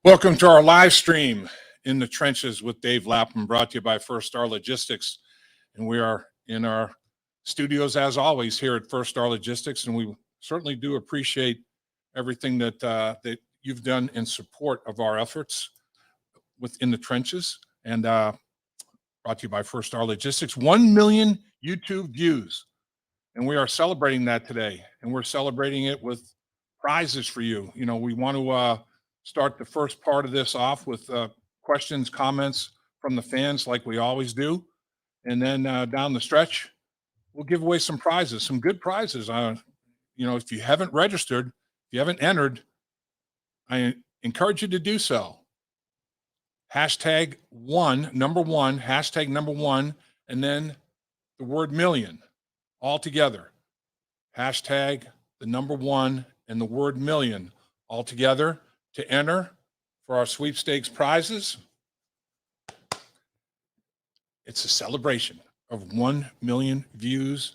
Welcome to our live stream in the trenches with Dave Lapham, brought to you by First Star Logistics. And we are in our studios, as always, here at First Star Logistics. And we certainly do appreciate everything that you've done in support of our efforts within the trenches. And brought to you by First Star Logistics. 1 million YouTube views. And we are celebrating that today. And we're celebrating it with prizes for you. You know, we want to start the first part of this off with questions, comments from the fans like we always do. And then down the stretch, we'll give away some prizes, some good prizes. You know, if you haven't registered, if you haven't entered, I encourage you to do so. Hashtag number one, and then the word million all together. Hashtag the number one and the word million all together to enter for our sweepstakes prizes. It's a celebration of 1 million views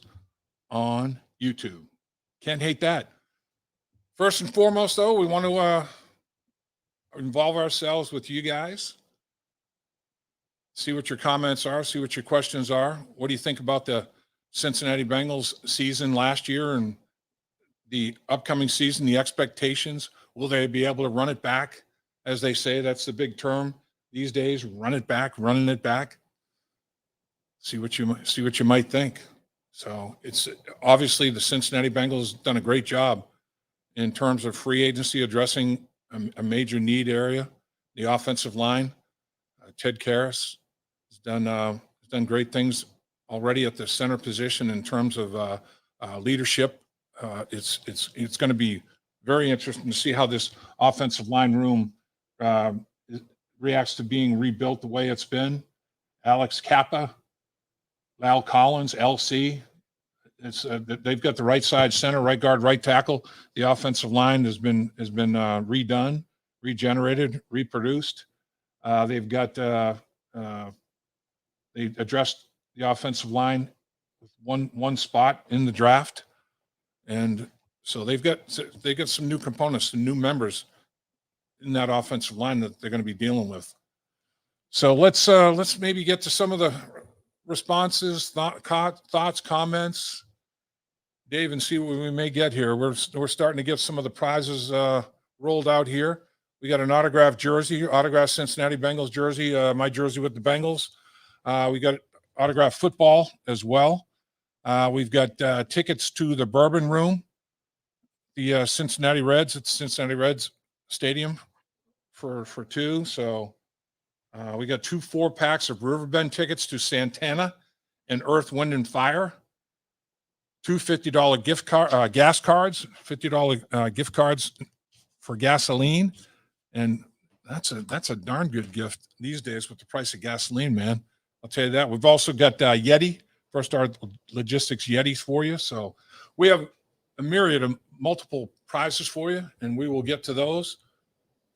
on YouTube. Can't hate that. First and foremost, though, we want to involve ourselves with you guys. See what your comments are, see what your questions are. What do you think about the Cincinnati Bengals season last year and the upcoming season, the expectations? Will they be able to run it back? As they say, that's the big term these days, run it back, running it back. See what you might think. So it's obviously the Cincinnati Bengals done a great job in terms of free agency, addressing a major need area, the offensive line. Ted Karras has done great things already at the center position in terms of leadership. It's going to be very interesting to see how this offensive line room reacts to being rebuilt the way it's been. Alex Kappa, Lal Collins, LC. They've got the right side center, right guard, right tackle. The offensive line has been redone, regenerated, reproduced. They've got they addressed the offensive line with one spot in the draft, and so they've got some new components, some new members in that offensive line that they're going to be dealing with. So let's maybe get to some of the responses, thoughts, comments, Dave, and see what we may get here. We're starting to get some of the prizes rolled out here. We got an autographed jersey, autographed Cincinnati Bengals jersey, my jersey with the Bengals. We got autographed football as well. We've got tickets to the Bourbon Room, the Cincinnati Reds at the Cincinnati Reds Stadium for two. So we got 2 4-packs of Riverbend tickets to Santana and Earth, Wind, and Fire. 2 $50 gas cards, $50 gift cards for gasoline. And that's a darn good gift these days with the price of gasoline, man. I'll tell you that. We've also got Yeti, First Star Logistics Yetis for you. So we have a myriad of multiple prizes for you, and we will get to those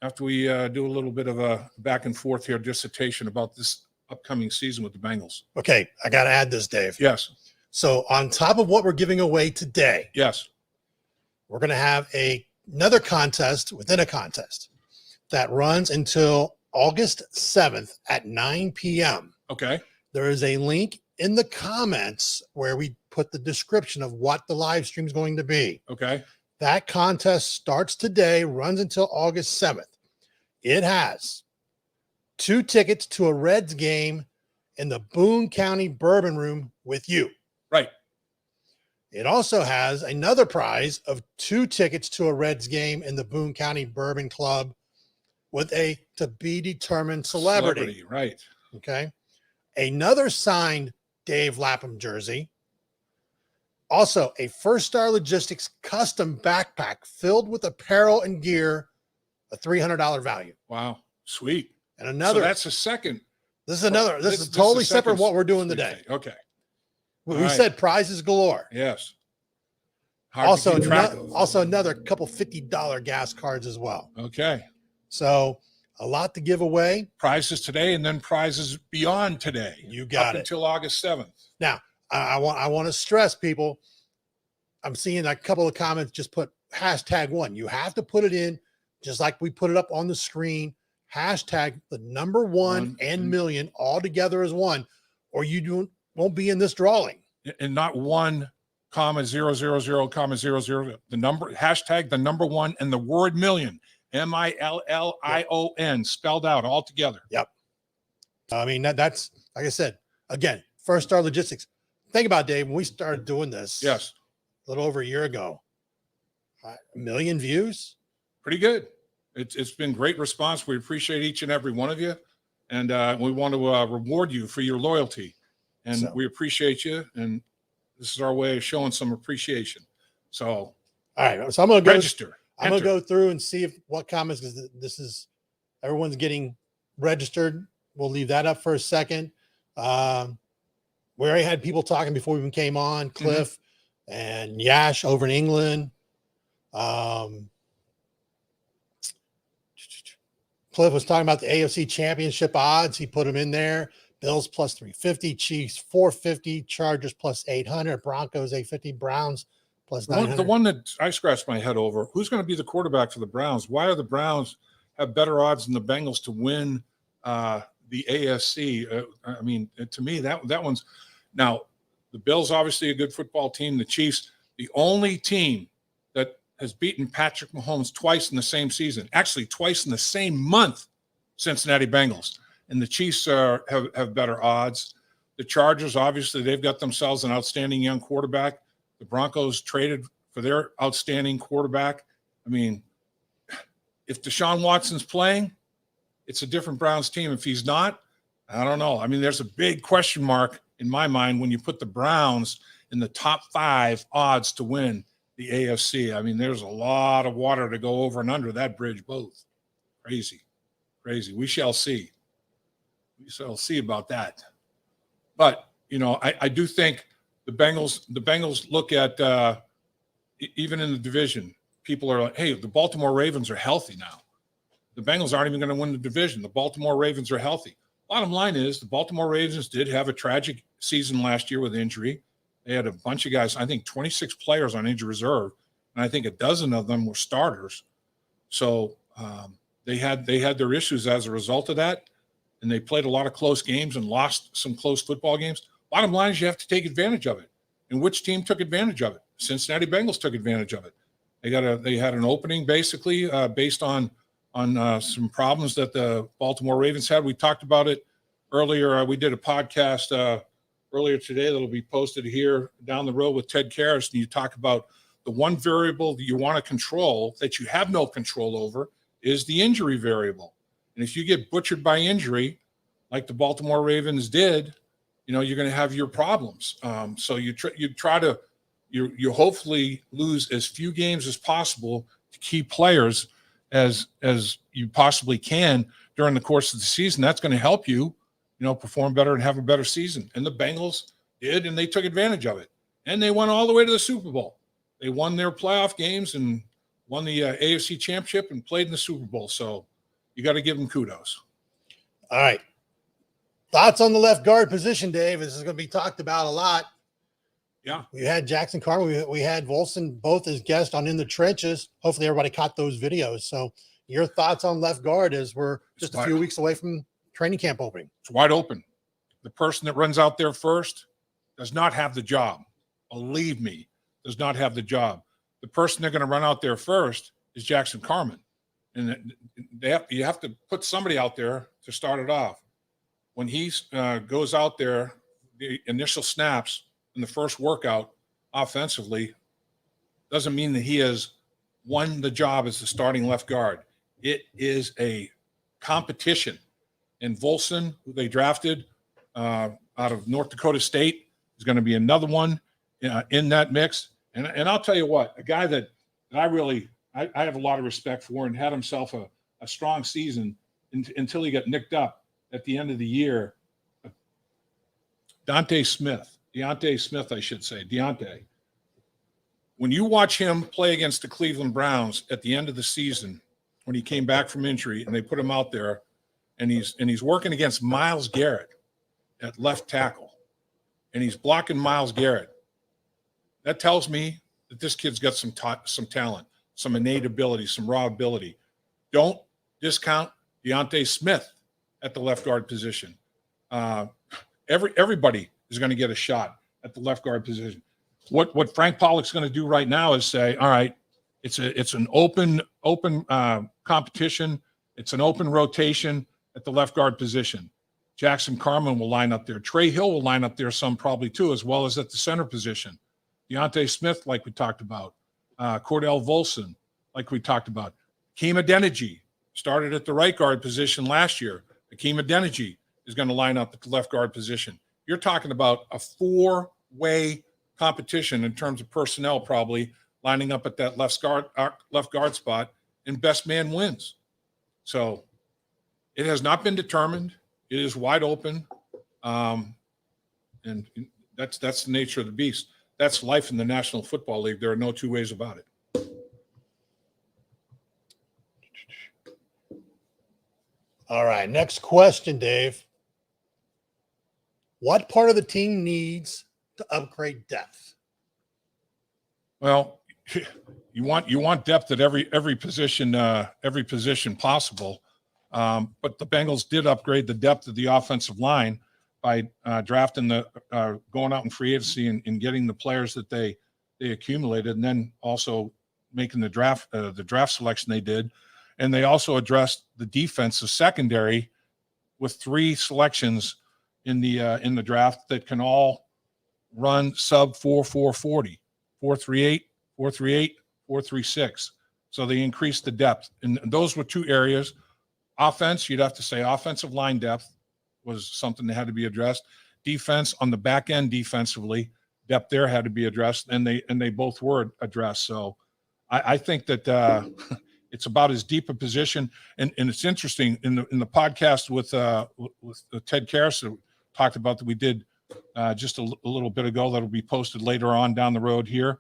after we do a little bit of a back and forth here dissertation about this upcoming season with the Bengals. Okay, I got to add this, Dave. Yes. So on top of what we're giving away today, yes, we're going to have another contest within a contest that runs until August 7th at 9 p.m. Okay. There is a link in the comments where we put the description of what the live stream is going to be. Okay. That contest starts today, runs until August 7th. It has 2 tickets to a Reds game in the Boone County Bourbon Room with you. Right. It also has another prize of 2 tickets to a Reds game in the Boone County Bourbon Club with a to-be-determined celebrity. Right. Okay. Another signed Dave Lapham jersey. Also, a First Star Logistics custom backpack filled with apparel and gear, a $300 value. Wow. Sweet. And another. So that's a second. This is another. This is totally separate from what we're doing today. Okay. We said prizes galore. Yes. Also another couple $50 gas cards as well. Okay. So a lot to give away. Prizes today and then prizes beyond today. You got it. Until August 7th. Now, I want to stress people. I'm seeing a couple of comments just put #1. You have to put it in just like we put it up on the screen. hashtag the number one and million all together as one, or you won't be in this drawing. And not 1,000,000, the number, hashtag the number one and the word million, MILLION, spelled out all together. Yep. I mean, that's, like I said, again, First Star Logistics. Think about it, Dave, when we started doing this. Yes. A little over a year ago, 1 million views. Pretty good. It's been great response. We appreciate each and every one of you. And we want to reward you for your loyalty. And we appreciate you. And this is our way of showing some appreciation. So, all right. So I'm going to register. I'm going to go through and see what comments, because this is, everyone's getting registered. We'll leave that up for a second. We already had people talking before we even came on, Cliff and Yash over in England. Cliff was talking about the AFC Championship odds. He put them in there. Bills plus 350, Chiefs 450, Chargers plus 800, Broncos 850, Browns plus 900. The one that I scratched my head over, who's going to be the quarterback for the Browns? Why are the Browns have better odds than the Bengals to win the AFC? I mean, to me, that one's – now, the Bills obviously a good football team. The Chiefs, the only team that has beaten Patrick Mahomes twice in the same season, actually twice in the same month, Cincinnati Bengals. And the Chiefs have better odds. The Chargers, obviously, they've got themselves an outstanding young quarterback. The Broncos traded for their outstanding quarterback. I mean, if Deshaun Watson's playing, it's a different Browns team. If he's not, I don't know. I mean, there's a big question mark in my mind when you put the Browns in the top 5 odds to win the AFC. I mean, there's a lot of water to go over and under that bridge both. Crazy. We shall see. We shall see about that. But, you know, I do think the Bengals look at even in the division, people are like, hey, the Baltimore Ravens are healthy now. The Bengals aren't even going to win the division. The Baltimore Ravens are healthy. Bottom line is the Baltimore Ravens did have a tragic season last year with injury. They had a bunch of guys, I think 26 players on injury reserve, and I think a dozen of them were starters. So they had their issues as a result of that, and they played a lot of close games and lost some close football games. Bottom line is you have to take advantage of it. And which team took advantage of it? Cincinnati Bengals took advantage of it. They had an opening basically based on some problems that the Baltimore Ravens had. We talked about it earlier. We did a podcast earlier today that'll be posted here down the road with Ted Karras, and you talk about the one variable that you want to control that you have no control over is the injury variable. And if you get butchered by injury, like the Baltimore Ravens did, you know, you're going to have your problems. So you hopefully lose as few games as possible to key players as you possibly can during the course of the season. That's going to help you, perform better and have a better season. And the Bengals did, and they took advantage of it. And they went all the way to the Super Bowl. They won their playoff games and won the AFC Championship and played in the Super Bowl. So you got to give them kudos. All right. Thoughts on the left guard position, Dave? This is going to be talked about a lot. Yeah. We had Jackson Carman. We had Volson both as guests on In the Trenches. Hopefully everybody caught those videos. So your thoughts on left guard as we're just a few weeks away from training camp opening. It's wide open. The person that runs out there first does not have the job. Believe me, does not have the job. The person they're going to run out there first is Jackson Carman. And you have to put somebody out there to start it off. When he goes out there, the initial snaps in the first workout offensively doesn't mean that he has won the job as the starting left guard. It is a competition. And Volson, who they drafted out of North Dakota State, is going to be another one in that mix. And I'll tell you what, a guy that I have a lot of respect for and had himself a strong season until he got nicked up at the end of the year. Deontay Smith, I should say. Deontay. When you watch him play against the Cleveland Browns at the end of the season, when he came back from injury and they put him out there, and he's working against Myles Garrett at left tackle, and he's blocking Myles Garrett. That tells me that this kid's got some talent, some innate ability, some raw ability. Don't discount Deontay Smith at the left guard position. Everybody is going to get a shot at the left guard position. What Frank Pollock's going to do right now is say, all right, it's an open competition. It's an open rotation at the left guard position. Jackson Carman will line up there. Trey Hill will line up there some probably too, as well as at the center position. Deontay Smith, like we talked about. Cordell Volson, like we talked about. Hakeem Adeniji started at the right guard position last year. Hakeem Adeniji is going to line up at the left guard position. You're talking about a four-way competition in terms of personnel, probably lining up at that left guard spot, and best man wins. So it has not been determined. It is wide open, and that's the nature of the beast. That's life in the National Football League. There are no two ways about it. All right, next question, Dave. What part of the team needs to upgrade depth? Well, you want depth at every position possible. But the Bengals did upgrade the depth of the offensive line by drafting going out in free agency and getting the players that they accumulated, and then also making the draft selection they did. And they also addressed the defensive secondary with 3 selections in the draft that can all run sub 4.40, 4.38, 4.38, 4.36. So they increased the depth, and those were 2 areas. Offense, you'd have to say offensive line depth was something that had to be addressed. Defense, on the back end defensively, depth there had to be addressed, and they both were addressed. So I think that it's about as deep a position. And it's interesting in the podcast with Ted Karras that talked about that we did just a little bit ago, that'll be posted later on down the road here.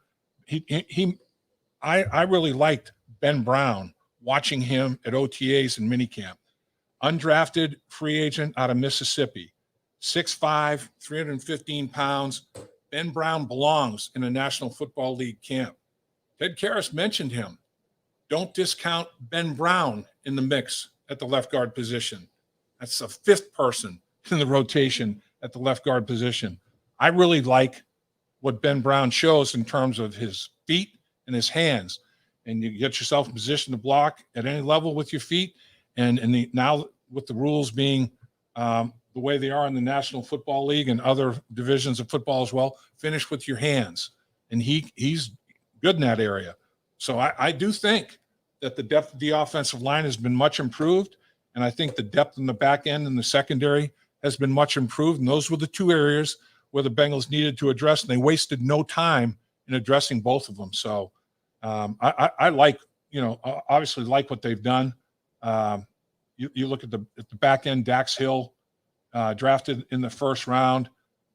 I really liked Ben Brown, watching him at OTAs and minicamp. Undrafted free agent out of Mississippi, 6'5", 315 pounds. Ben Brown belongs in a National Football League camp. Ted Karras mentioned him. Don't discount Ben Brown in the mix at the left guard position. That's the 5th person in the rotation at the left guard position. I really like what Ben Brown shows in terms of his feet and his hands. And you get yourself in position to block at any level with your feet. And now with the rules being the way they are in the National Football League and other divisions of football as well, finish with your hands. And he's good in that area. So I do think that the depth of the offensive line has been much improved. And I think the depth in the back end and the secondary has been much improved. And those were the 2 areas where the Bengals needed to address. And they wasted no time in addressing both of them. So I like, obviously like what they've done. You look at the back end, Dax Hill drafted in the 1st round.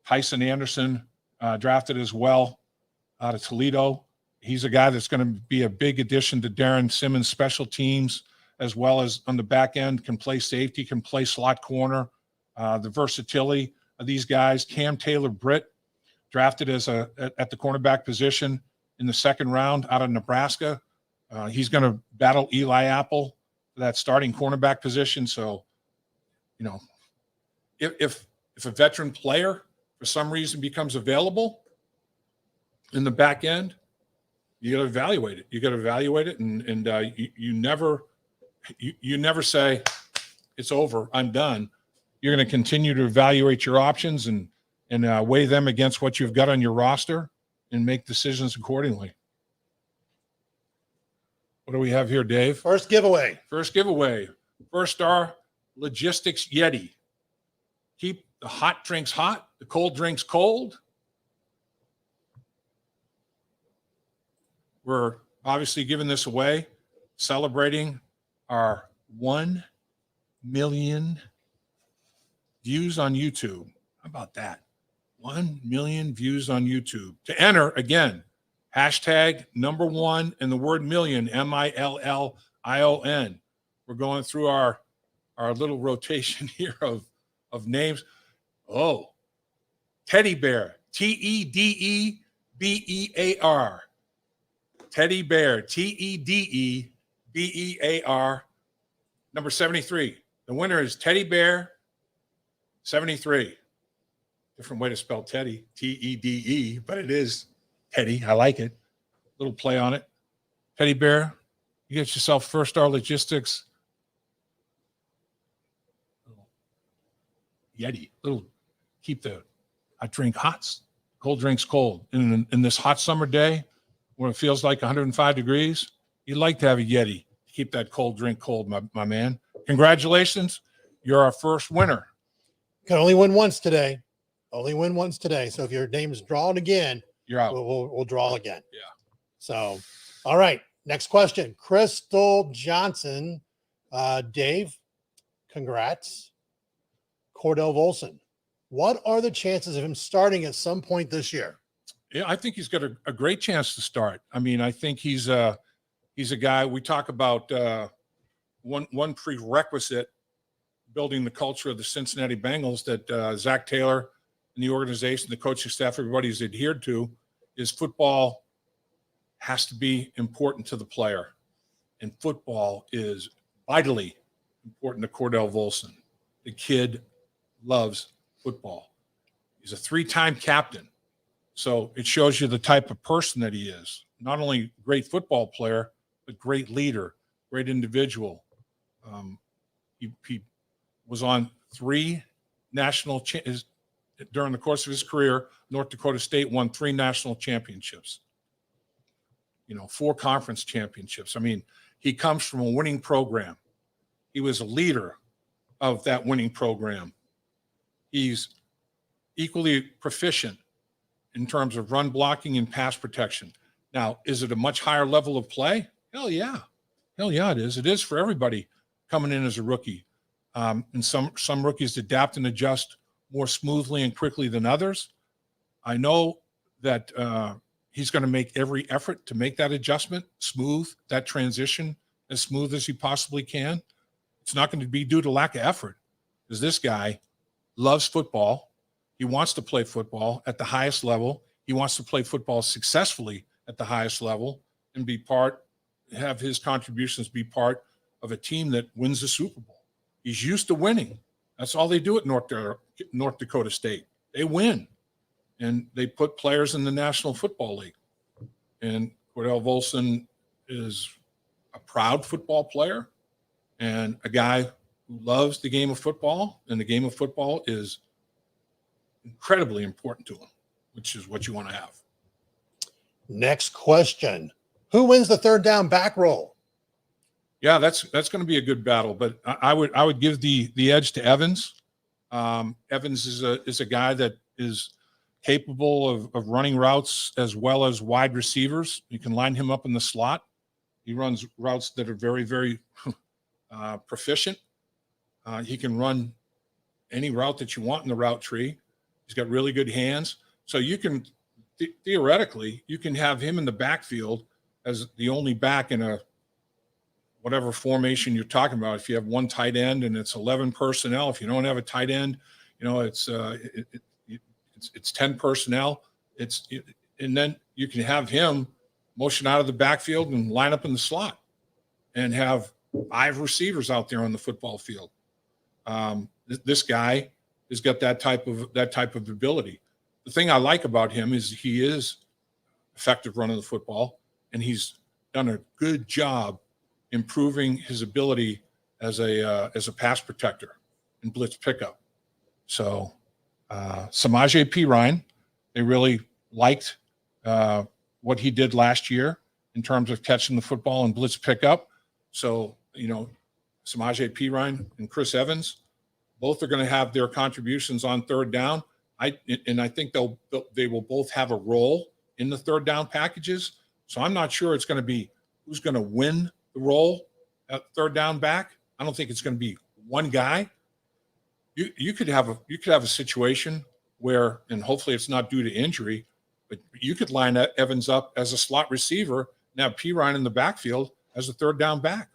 Tyson Anderson drafted as well out of Toledo. He's a guy that's going to be a big addition to Darren Simmons' special teams, as well as on the back end, can play safety, can play slot corner. The versatility of these guys. Cam Taylor-Britt drafted at the cornerback position in the 2nd round out of Nebraska. He's going to battle Eli Apple for that starting cornerback position. So, if a veteran player for some reason becomes available in the back end, you got to evaluate it. You got to evaluate it, and you never say it's over, I'm done. You're going to continue to evaluate your options and weigh them against what you've got on your roster and make decisions accordingly. What do we have here, Dave? First giveaway. First Star Logistics Yeti. Keep the hot drinks hot, the cold drinks cold. We're obviously giving this away, celebrating our 1 million views on YouTube. How about that? 1 million views on YouTube. To enter, again, hashtag #1 and the word million, MILLION. We're going through our little rotation here of names. Oh, Teddy Bear, TEDEBEAR. Teddy Bear, TEDEBEAR. Number 73, The winner is Teddy Bear 73. Different way to spell Teddy, T-E-D-E, but it is Teddy. I like it. Little play on it. Teddy Bear, you get yourself First Star Logistics Yeti. Keep the hot drink hot, cold drinks cold. In this hot summer day where it feels like 105 degrees, you'd like to have a Yeti to keep that cold drink cold, my man. Congratulations. You're our first winner. Can only win once today. Only win once today. So if your name is drawn again, You're out. we'll draw again. Yeah. So, all right. Next question. Crystal Johnson. Dave, congrats. Cordell Volson. What are the chances of him starting at some point this year? Yeah, I think he's got a great chance to start. I mean, I think he's a guy. We talk about one prerequisite building the culture of the Cincinnati Bengals that Zach Taylor and the organization, the coaching staff, everybody's adhered to is football has to be important to the player. And football is vitally important to Cordell Volson. The kid loves football. He's a 3-time captain. So it shows you the type of person that he is. Not only great football player, but great leader, great individual. He was on 3 national during the course of his career. North Dakota State won 3 national championships. 4 conference championships. I mean, he comes from a winning program. He was a leader of that winning program. He's equally proficient in terms of run blocking and pass protection. Now, is it a much higher level of play? Hell yeah. Hell yeah, it is. It is for everybody coming in as a rookie. And some rookies adapt and adjust more smoothly and quickly than others. I know that he's going to make every effort to make that adjustment smooth, that transition as smooth as he possibly can. It's not going to be due to lack of effort, because this guy loves football. He wants to play football at the highest level. He wants to play football successfully at the highest level and have his contributions be part of a team that wins the Super Bowl. He's used to winning. That's all they do at North Dakota State. They win, and they put players in the National Football League. And Cordell Volson is a proud football player and a guy who loves the game of football, and the game of football is incredibly important to him, which is what you want to have. Next question. Who wins the third down back roll? Yeah, that's going to be a good battle, but I would give the edge to Evans. Evans is a guy that is capable of running routes as well as wide receivers. You can line him up in the slot. He runs routes that are very, very proficient. He can run any route that you want in the route tree. He's got really good hands. So you can theoretically, you can have him in the backfield as the only back in a whatever formation you're talking about. If you have one tight end and it's 11 personnel, if you don't have a tight end, it's 10 personnel. And then you can have him motion out of the backfield and line up in the slot and have 5 receivers out there on the football field. This guy has got that type of ability. The thing I like about him is he is effective running the football, and he's done a good job improving his ability as a pass protector and blitz pickup. So Samaje Perine, they really liked what he did last year in terms of catching the football and blitz pickup. So, Samaje Perine and Chris Evans, both are going to have their contributions on third down. I think they will both have a role in the third down packages. So I'm not sure it's going to be who's going to win the role at third down back. I don't think it's going to be one guy. You could have a situation where, and hopefully it's not due to injury, but you could line Evans up as a slot receiver and have Perine in the backfield as a third down back,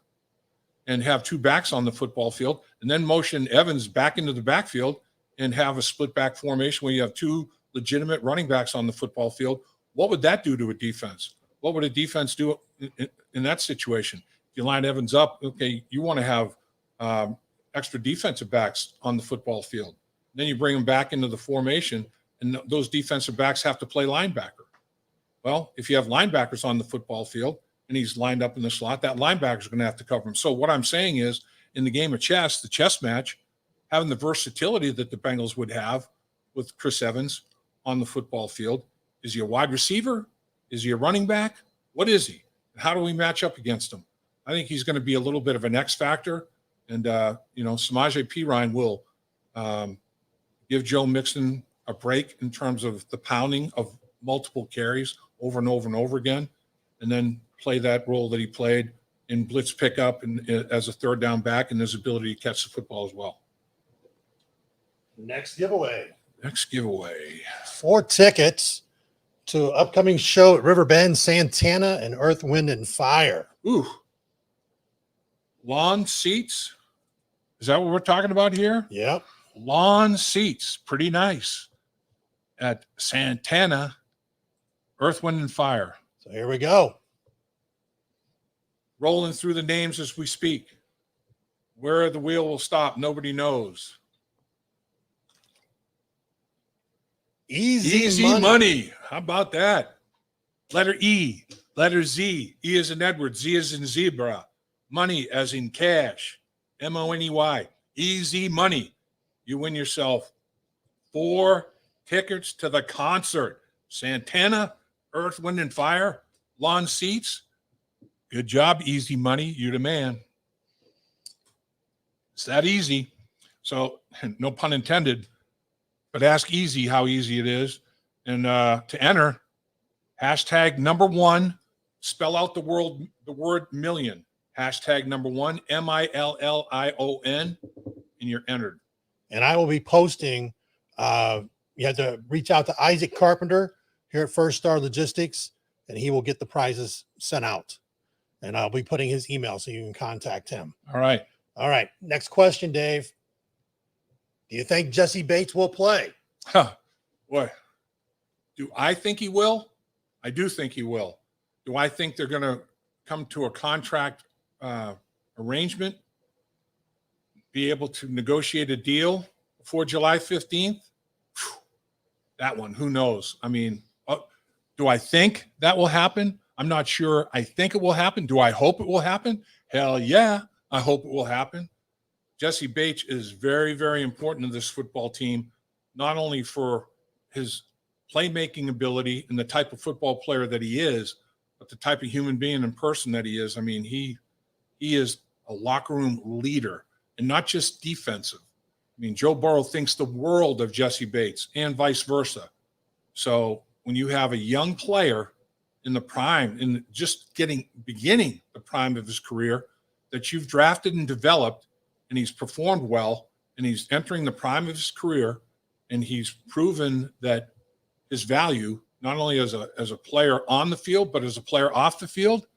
and have 2 backs on the football field, and then motion Evans back into the backfield and have a split back formation where you have 2 legitimate running backs on the football field. What would that do to a defense? What would a defense do in that situation? If you line Evans up, okay, you want to have extra defensive backs on the football field. Then you bring them back into the formation, and those defensive backs have to play linebacker. Well, if you have linebackers on the football field and he's lined up in the slot, that linebacker is going to have to cover him. So what I'm saying is, in the game of chess, the chess match, having the versatility that the Bengals would have with Chris Evans on the football field, is he a wide receiver? Is he a running back? What is he? And how do we match up against him? I think he's going to be a little bit of an X factor. And, Samaje Perine will give Joe Mixon a break in terms of the pounding of multiple carries over and over and over again, and then play that role that he played in blitz pickup and as a third down back, and his ability to catch the football as well. Next giveaway. 4 tickets to upcoming show at Riverbend, Santana and Earth, Wind, and Fire. Ooh. Lawn seats. Is that what we're talking about here? Yep. Lawn seats. Pretty nice. At Santana, Earth, Wind, and Fire. So here we go. Rolling through the names as we speak. Where the wheel will stop, nobody knows. Easy money. How about that? Letter E, letter Z. E as in Edward, Z as in zebra. Money as in cash. MONEY. Easy money. You win yourself 4 tickets to the concert. Santana, Earth, Wind, and Fire. Lawn seats. Good job, Easy Money. You're the man. It's that easy. So, no pun intended, but ask Easy how easy it is. And to enter, hashtag #1, spell out the word million. Hashtag #1, MILLION, and you're entered. And I will be posting. You have to reach out to Isaac Carpenter here at First Star Logistics, and he will get the prizes sent out. And I'll be putting his email so you can contact him. All right. Next question, Dave. Do you think Jesse Bates will play? Boy, do I think he will? I do think he will. Do I think they're going to come to a contract arrangement, be able to negotiate a deal before July 15th? That one, who knows? I mean, do I think that will happen? I'm not sure. I think it will happen. Do I hope it will happen? Hell yeah, I hope it will happen. Jesse Bates is very, very important to this football team, not only for his playmaking ability and the type of football player that he is, but the type of human being and person that he is. I mean, he is a locker room leader, and not just defensive. I mean, Joe Burrow thinks the world of Jesse Bates and vice versa. So when you have a young player in the prime, in just beginning the prime of his career, that you've drafted and developed, and he's performed well, and he's entering the prime of his career, and he's proven that his value, not only as a player on the field, but as a player off the field,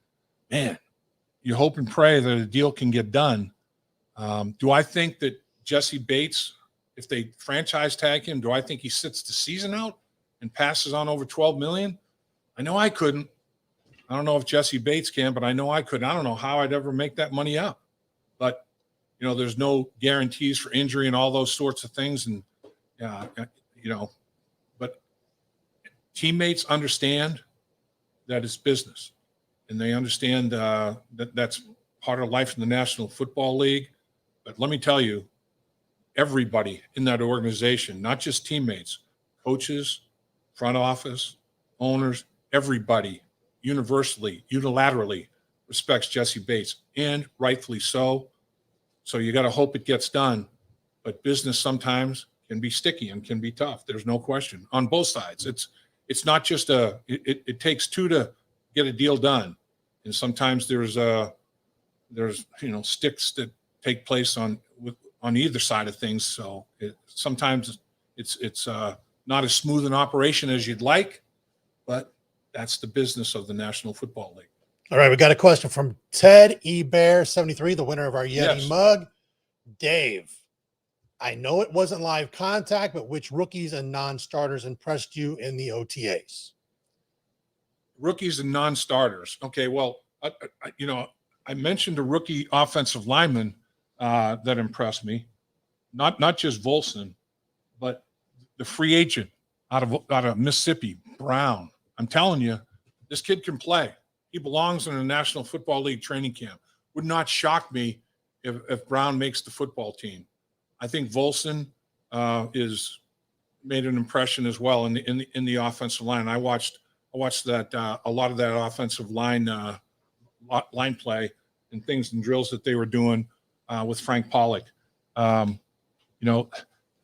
man, you hope and pray that a deal can get done. Do I think that Jesse Bates, if they franchise tag him, do I think he sits the season out and passes on over $12 million? I know I couldn't. I don't know if Jesse Bates can, but I know I couldn't. I don't know how I'd ever make that money up. But, there's no guarantees for injury and all those sorts of things. And, but teammates understand that it's business. And they understand that that's part of life in the National Football League. But let me tell you, everybody in that organization, not just teammates, coaches, front office, owners, everybody unilaterally respects Jesse Bates, and rightfully so. So you got to hope it gets done. But business sometimes can be sticky and can be tough. There's no question on both sides. It's not just it takes two to get a deal done. And sometimes there's sticks that take place on either side of things. So sometimes it's not as smooth an operation as you'd like, but that's the business of the National Football League. All right, we got a question from Ted E. Bear 73, the winner of our Yeti mug. Dave, I know it wasn't live contact, but which rookies and non-starters impressed you in the OTAs? Rookies and non-starters. Okay, well, I mentioned a rookie offensive lineman that impressed me. Not just Volson, but the free agent out of Mississippi, Brown. I'm telling you, this kid can play. He belongs in a National Football League training camp. Would not shock me if Brown makes the football team. I think Volson is made an impression as well in the offensive line. I watched that a lot of that offensive line play and things and drills that they were doing with Frank Pollock.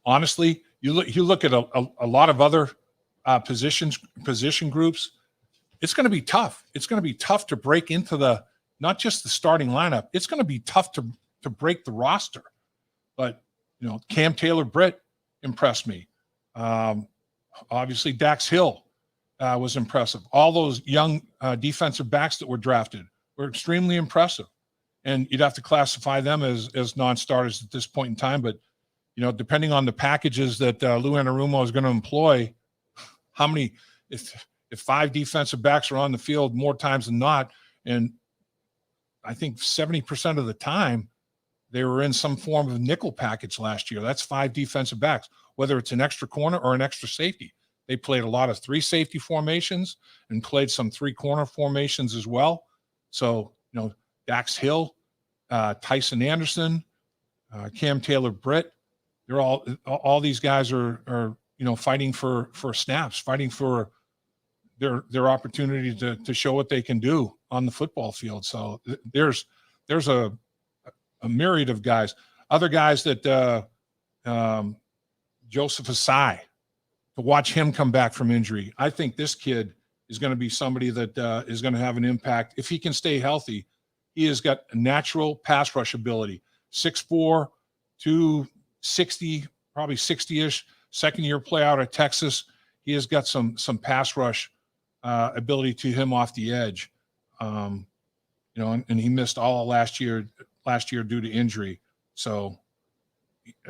Honestly, you look at a lot of other position groups. It's going to be tough. It's going to be tough to break into not just the starting lineup. It's going to be tough to break the roster. But Cam Taylor-Britt impressed me. Obviously, Dax Hill was impressive. All those young defensive backs that were drafted were extremely impressive. And you'd have to classify them as non-starters at this point in time. But, depending on the packages that Lou Anarumo is going to employ, how many – if 5 defensive backs are on the field more times than not, and I think 70% of the time they were in some form of nickel package last year. That's 5 defensive backs, whether it's an extra corner or an extra safety. They played a lot of 3 safety formations and played some 3 corner formations as well. So, Dax Hill, Tyson Anderson, Cam Taylor-Britt, they're all these guys are fighting for snaps, fighting for their opportunity to show what they can do on the football field. So there's a myriad of guys. Other guys that Joseph Asai, to watch him come back from injury. I think this kid is going to be somebody that is going to have an impact. If he can stay healthy, he has got a natural pass rush ability. 6'4", 260, probably 60-ish, second-year play out of Texas. He has got some pass rush ability to him off the edge. And he missed all of last year due to injury. So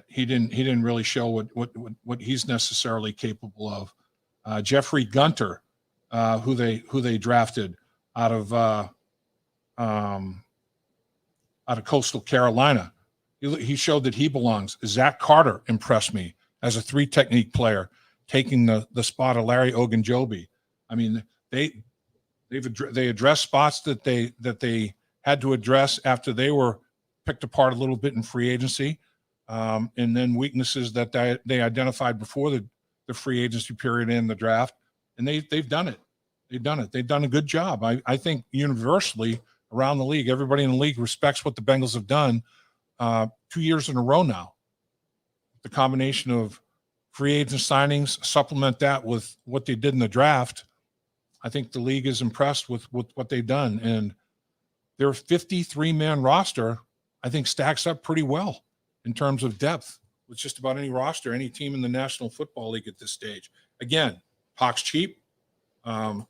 he didn't really show what he's necessarily capable of. Jeffrey Gunter, who they drafted out of Coastal Carolina, he showed that he belongs. Zach Carter impressed me as a 3 technique player, taking the spot of Larry Ogunjobi. I mean, they addressed spots that they had to address after they were picked apart a little bit in free agency, and then weaknesses that they identified before the free agency period in the draft, and they've done it. They've done a good job. I think universally around the league, everybody in the league respects what the Bengals have done 2 years in a row now. The combination of free agent signings, supplement that with what they did in the draft, I think the league is impressed with what they've done. And their 53-man roster, I think, stacks up pretty well in terms of depth with just about any roster, any team in the National Football League at this stage. Again, Hawk's cheap. You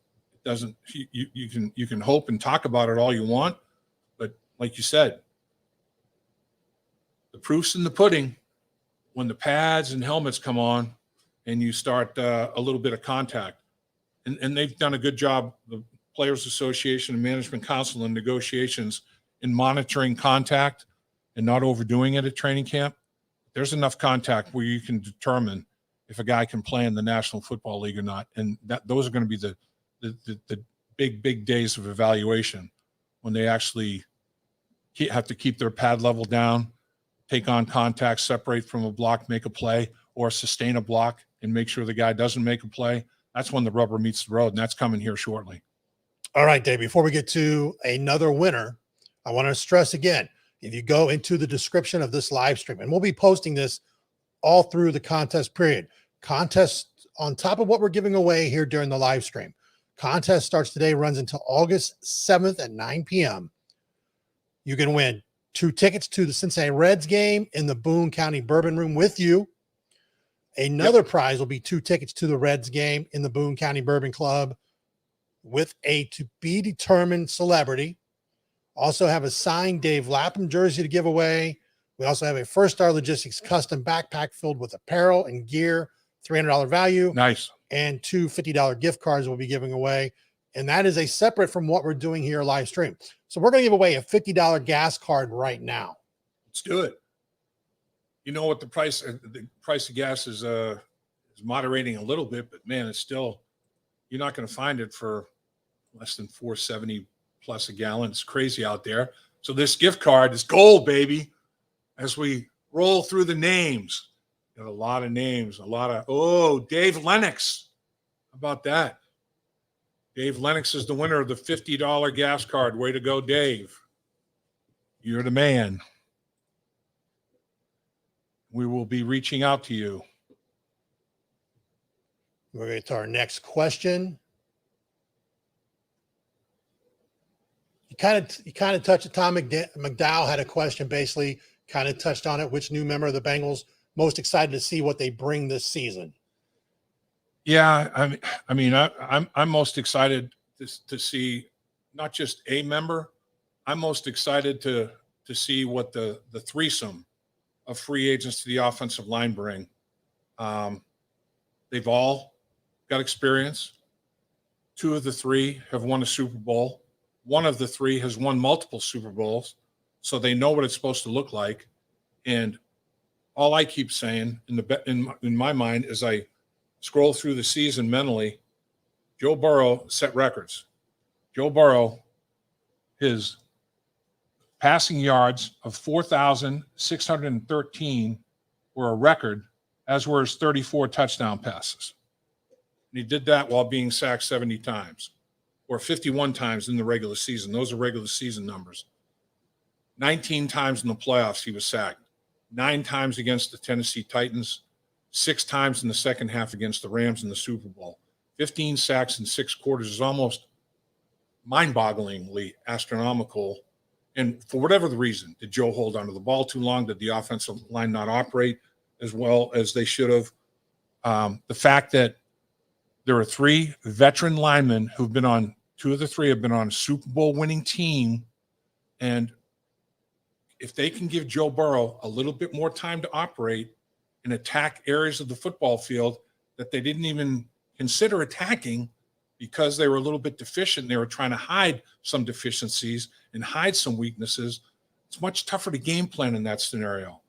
can hope and talk about it all you want, but like you said, the proof's in the pudding when the pads and helmets come on and you start a little bit of contact. And they've done a good job, the Players Association and Management Council, in negotiations in monitoring contact and not overdoing it at training camp. There's enough contact where you can determine if a guy can play in the National Football League or not. And those are going to be the big days of evaluation when they actually have to keep their pad level down, take on contact, separate from a block, make a play, or sustain a block and make sure the guy doesn't make a play. That's when the rubber meets the road, and that's coming here shortly. All right, Dave, before we get to another winner, I want to stress again, if you go into the description of this live stream, and we'll be posting this all through the contest period. Contest on top of what we're giving away here during the live stream. Contest starts today, runs until August 7th at 9 p.m. You can win 2 tickets to the Cincinnati Reds game in the Boone County Bourbon Room with you. Another prize will be 2 tickets to the Reds game in the Boone County Bourbon Club with a to-be-determined celebrity. Also have a signed Dave Lapham jersey to give away. We also have a First Star Logistics custom backpack filled with apparel and gear, $300 value. Nice. And 2 $50 gift cards we'll be giving away. And that is a separate from what we're doing here live stream. So we're going to give away a $50 gas card right now. Let's do it. You know what the price of gas is moderating a little bit, but man, it's still, you're not going to find it for less than $4.70 plus a gallon. It's crazy out there. So this gift card is gold, baby. As we roll through the names, got a lot of names, Dave Lennox. How about that? Dave Lennox is the winner of the $50 gas card. Way to go, Dave. You're the man. We will be reaching out to you. We're going to our next question. You kind of touched it. Tom McDowell had a question, basically kind of touched on it. Which new member of the Bengals most excited to see what they bring this season? Yeah, I'm most excited to see not just a member. I'm most excited to see what the threesome of free agents to the offensive line bring. They've all got experience. 2 of the 3 have won a Super Bowl. 1 of the 3 has won multiple Super Bowls, so they know what it's supposed to look like. And all I keep saying in my mind as I scroll through the season mentally, Joe Burrow set records. Joe Burrow, his passing yards of 4,613 were a record, as were his 34 touchdown passes. And he did that while being sacked 70 times, or 51 times in the regular season. Those are regular season numbers. 19 times in the playoffs he was sacked. 9 times against the Tennessee Titans. 6 times in the second half against the Rams in the Super Bowl. 15 sacks in 6 quarters is almost mind-bogglingly astronomical. And for whatever the reason, did Joe hold onto the ball too long? Did the offensive line not operate as well as they should have? The fact that there are 3 veteran linemen who've been on, 2 of the 3 have been on a Super Bowl winning team. And if they can give Joe Burrow a little bit more time to operate and attack areas of the football field that they didn't even consider attacking because they were a little bit deficient, they were trying to hide some deficiencies and hide some weaknesses, it's much tougher to game plan in that scenario.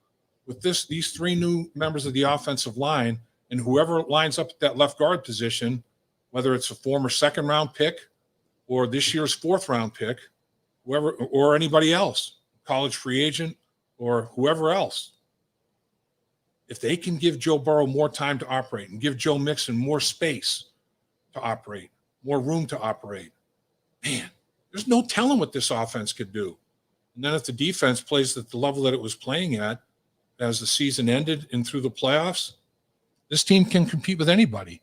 With these 3 new members of the offensive line, and whoever lines up at that left guard position, whether it's a former 2nd-round pick or this year's 4th-round pick, whoever or anybody else, college free agent or whoever else, if they can give Joe Burrow more time to operate and give Joe Mixon more space to operate, more room to operate, man, there's no telling what this offense could do. And then if the defense plays at the level that it was playing at as the season ended and through the playoffs, this team can compete with anybody.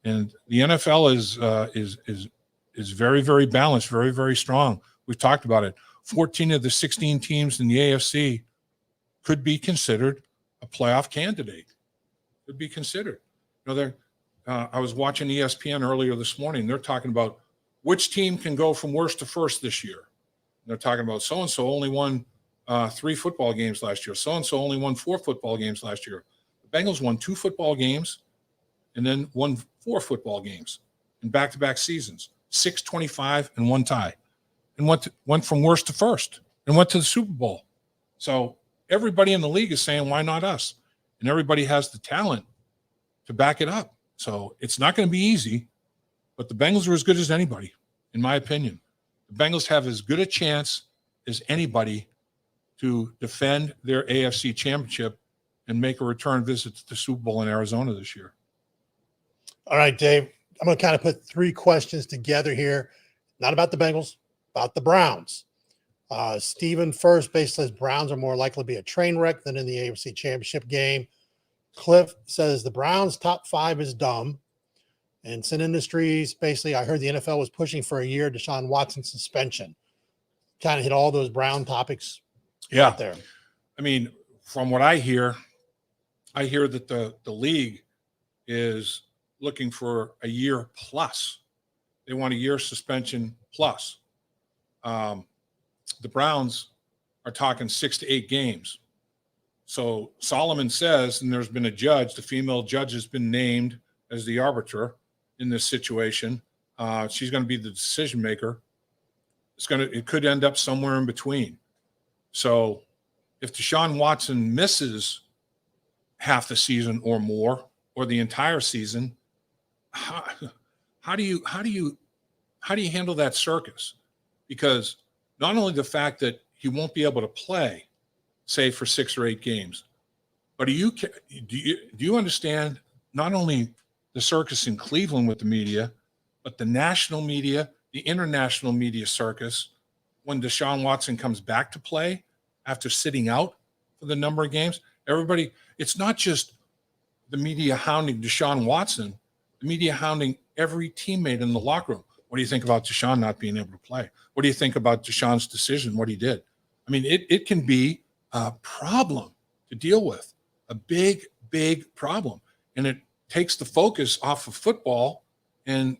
And the NFL is very, very balanced, very, very strong. We've talked about it. 14 of the 16 teams in the AFC could be considered a playoff candidate. Could be considered. You know, I was watching ESPN earlier this morning. They're talking about which team can go from worst to first this year. And they're talking about so-and-so only won 3 football games last year. So-and-so only won 4 football games last year. The Bengals won 2 football games and then won 4 football games in back-to-back seasons, 6-25 and 1 tie, and went from worst to first and went to the Super Bowl. So everybody in the league is saying, why not us? And everybody has the talent to back it up. So it's not going to be easy, but the Bengals are as good as anybody, in my opinion. The Bengals have as good a chance as anybody to defend their AFC championship and make a return visit to the Super Bowl in Arizona this year. All right, Dave, I'm going to kind of put 3 questions together here, not about the Bengals, about the Browns. Stephen First basically says Browns are more likely to be a train wreck than in the AFC championship game. Cliff says the Browns top 5 is dumb. And Sin Industries, basically, I heard the NFL was pushing for a year Deshaun Watson suspension. Kind of hit all those Brown topics right there. I mean, from what I hear that the league is looking for a year plus. They want a year suspension plus. The Browns are talking 6 to 8 games. So Solomon says, and there's been a judge, the female judge has been named as the arbiter in this situation. She's going to be the decision maker. It could end up somewhere in between. So if Deshaun Watson misses half the season or more, or the entire season, how do you handle that circus? Because not only the fact that he won't be able to play, say for 6 or 8 games, but do you understand not only the circus in Cleveland with the media, but the national media, the international media circus when Deshaun Watson comes back to play after sitting out for the number of games? Everybody, it's not just the media hounding Deshaun Watson, the media hounding every teammate in the locker room. What do you think about Deshaun not being able to play? What do you think about Deshaun's decision, what he did? I mean, it can be a problem to deal with, a big, big problem. And it takes the focus off of football and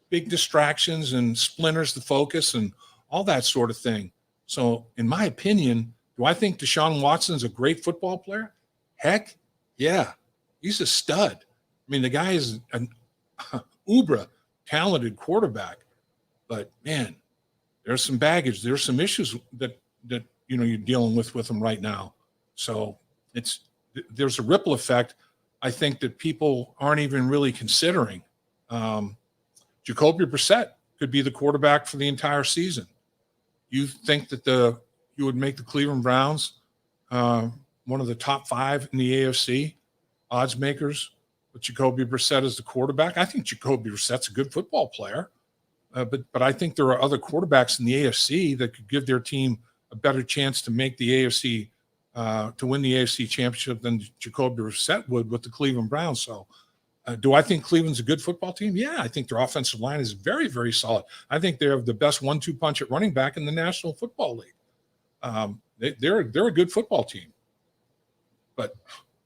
big distractions and splinters the focus and all that sort of thing. So in my opinion, do I think Deshaun Watson's a great football player? Heck, yeah. He's a stud. I mean, the guy is an uber talented quarterback, but man, there's some baggage. There's some issues that you're dealing with him right now. So there's a ripple effect, I think, that people aren't even really considering. Jacoby Brissett could be the quarterback for the entire season. You think that you would make the Cleveland Browns one of the top 5 in the AFC odds makers with Jacoby Brissett as the quarterback? I think Jacoby Brissett's a good football player, but I think there are other quarterbacks in the AFC that could give their team a better chance to make the AFC to win the AFC championship than Jacoby Brissett would with the Cleveland Browns. So do I think Cleveland's a good football team? Yeah, I think their offensive line is very, very solid. I think they have the best 1-2 punch at running back in the National Football League. They're a good football team, but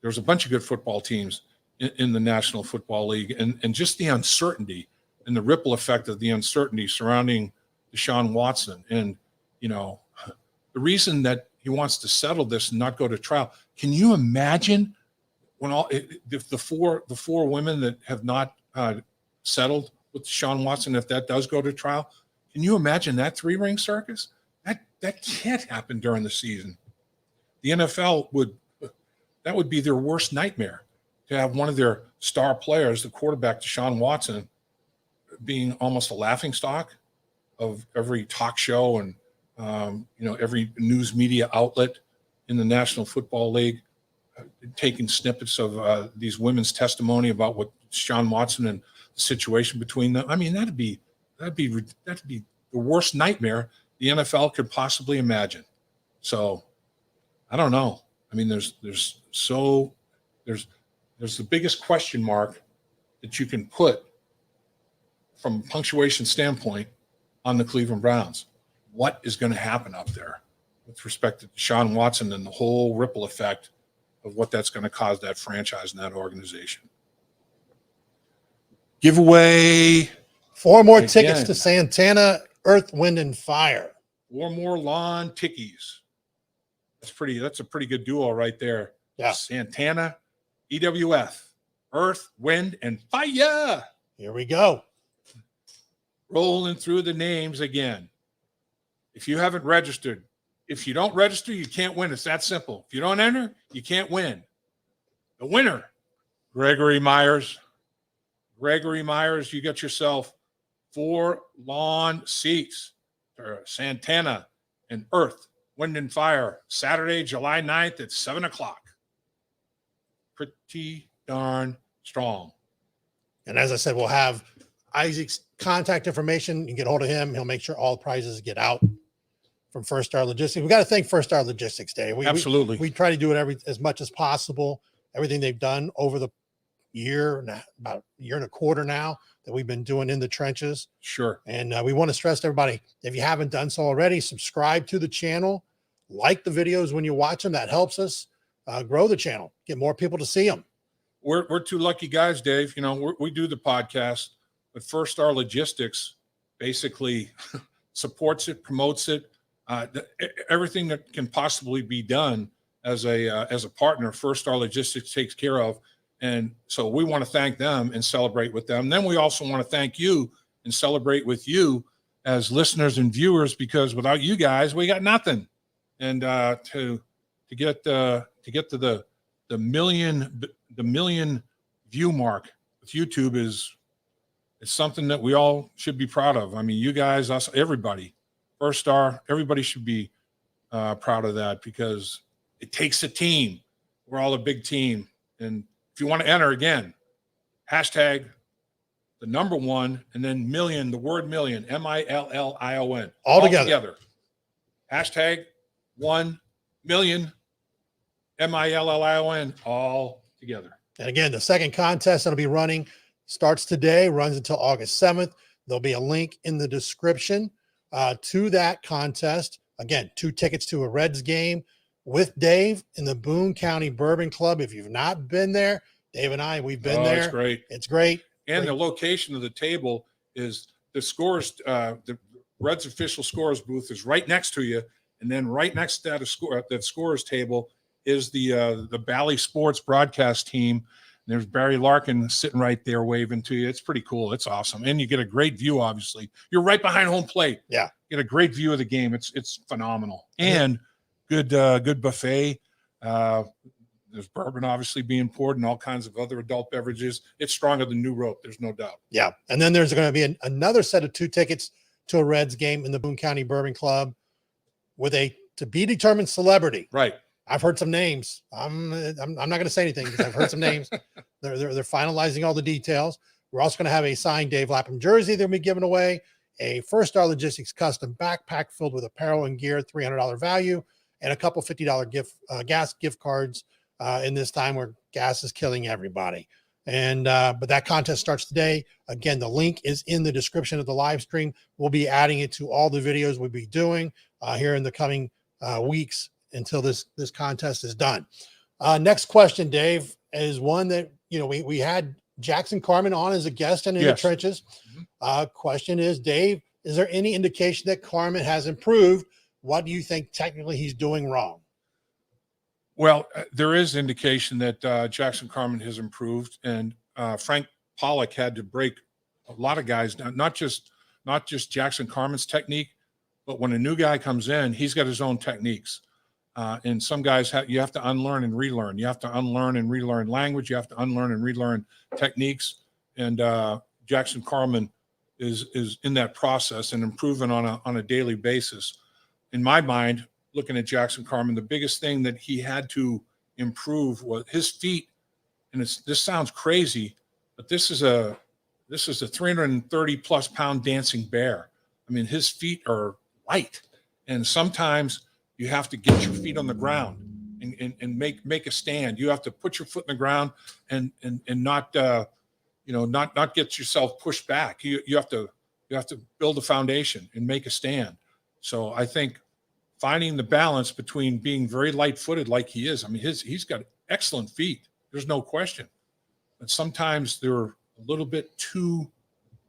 there's a bunch of good football teams in the National Football League, and just the uncertainty and the ripple effect of the uncertainty surrounding Deshaun Watson. And, the reason that he wants to settle this and not go to trial. Can you imagine if the four women that have not settled with Deshaun Watson, if that does go to trial? Can you imagine that 3-ring circus? That can't happen during the season. The NFL that would be their worst nightmare, to have one of their star players, the quarterback Deshaun Watson, being almost a laughingstock of every talk show and every news media outlet in the National Football League, taking snippets of these women's testimony about what Deshaun Watson and the situation between them. I mean, that'd be the worst nightmare the NFL could possibly imagine. So I don't know. I mean, there's the biggest question mark that you can put from a punctuation standpoint on the Cleveland Browns. What is going to happen up there with respect to Deshaun Watson and the whole ripple effect of what that's going to cause that franchise and that organization? Giveaway 4 more tickets to Santana Earth, Wind, and Fire. 4 more lawn tickies. That's a pretty good duo right there. Yeah. Santana, EWF, Earth, Wind, and Fire. Here we go. Rolling through the names again. If you haven't registered, if you don't register, you can't win. It's that simple. If you don't enter, you can't win. The winner, Gregory Myers. Gregory Myers, you got yourself 4 lawn seats for Santana and Earth, Wind, and Fire, Saturday, July 9th at 7 o'clock. Pretty darn strong. And as I said, we'll have Isaac's contact information. You can get hold of him. He'll make sure all prizes get out from First Star Logistics. We got to thank First Star Logistics, Dave. Absolutely. We try to do it as much as possible. Everything they've done over the about a year and a quarter now that we've been doing in the trenches. Sure. And we want to stress to everybody, if you haven't done so already, subscribe to the channel, like the videos when you watch them. That helps us grow the channel, get more people to see them. We're 2 lucky guys, Dave. We do the podcast, but First Star Logistics basically supports it, promotes it, everything that can possibly be done as a partner. First Star Logistics takes care of. And so we want to thank them and celebrate with them. Then we also want to thank you and celebrate with you as listeners and viewers, because without you guys, we got nothing. And to to get to the million view mark with YouTube is something that we all should be proud of. I mean, you guys, us, everybody, First Star, everybody should be proud of that, because it takes a team. We're all a big team. And if you want to enter, again, hashtag the number 1 and then million, the word million, MILLION. All together. Hashtag 1 million, MILLION, all together. And again, the second contest that'll be running starts today, runs until August 7th. There'll be a link in the description to that contest. Again, 2 tickets to a Reds game with Dave in the Boone County Bourbon Club. If you've not been there, Dave and we've been there. It's great. It's great. And the location of the table is the scores, the Reds official scores booth is right next to you. And then right next to that scores table is the Bally Sports broadcast team. There's Barry Larkin sitting right there waving to you. It's pretty cool. It's awesome. And you get a great view, obviously. You're right behind home plate. Yeah. You get a great view of the game. It's phenomenal. And good buffet. There's bourbon obviously being poured and all kinds of other adult beverages. It's stronger than New Rope. There's no doubt. Yeah. And then there's going to be another set of 2 tickets to a Reds game in the Boone County Bourbon Club with a to be determined celebrity. Right. I've heard some names. I'm not going to say anything because I've heard some names. They're finalizing all the details. We're also going to have a signed Dave Lapham jersey that'll be given away, a First Star Logistics custom backpack filled with apparel and gear, $300 value, and a couple $50 gas gift cards in this time where gas is killing everybody. And but that contest starts today. Again, the link is in the description of the live stream. We'll be adding it to all the videos we'll be doing here in the coming weeks until this contest is done. Next question, Dave, is one that we had Jackson Carman on as a guest and in the trenches. Question is, Dave, is there any indication that Carman has improved? What do you think technically he's doing wrong? Well, there is indication that Jackson Carman has improved, and Frank Pollock had to break a lot of guys down, not just Jackson Carman's technique, but when a new guy comes in, he's got his own techniques. And some guys you have to unlearn and relearn. You have to unlearn and relearn language. You have to unlearn and relearn techniques. And Jackson Carman is in that process and improving on a daily basis. In my mind, looking at Jackson Carman, the biggest thing that he had to improve was his feet. And this sounds crazy, but this is a 330 plus pound dancing bear. I mean, his feet are light, and sometimes you have to get your feet on the ground and make a stand. You have to put your foot in the ground and not not get yourself pushed back. You have to build a foundation and make a stand. So I think finding the balance between being very light-footed like he is. I mean, he's got excellent feet. There's no question. But sometimes they're a little bit too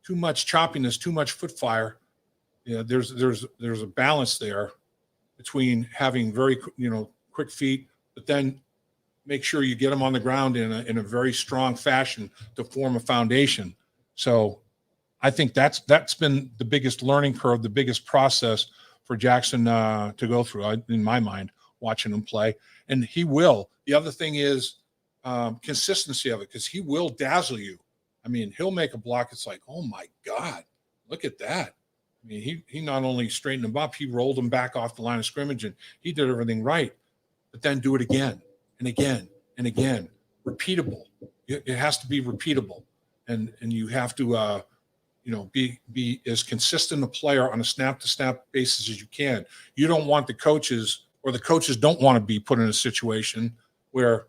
much choppiness, too much foot fire. Yeah, there's a balance there between having very quick feet, but then make sure you get them on the ground in a very strong fashion to form a foundation. So I think that's been the biggest learning curve, the biggest process for Jackson to go through, in my mind, watching him play. And he will. The other thing is consistency of it, because he will dazzle you. I mean, he'll make a block. It's like, oh my God, look at that. I mean, he not only straightened him up, he rolled him back off the line of scrimmage, and he did everything right. But then do it again and again and again. Repeatable. It has to be repeatable, and you have to be as consistent a player on a snap-to-snap basis as you can. You don't want the coaches don't want to be put in a situation where,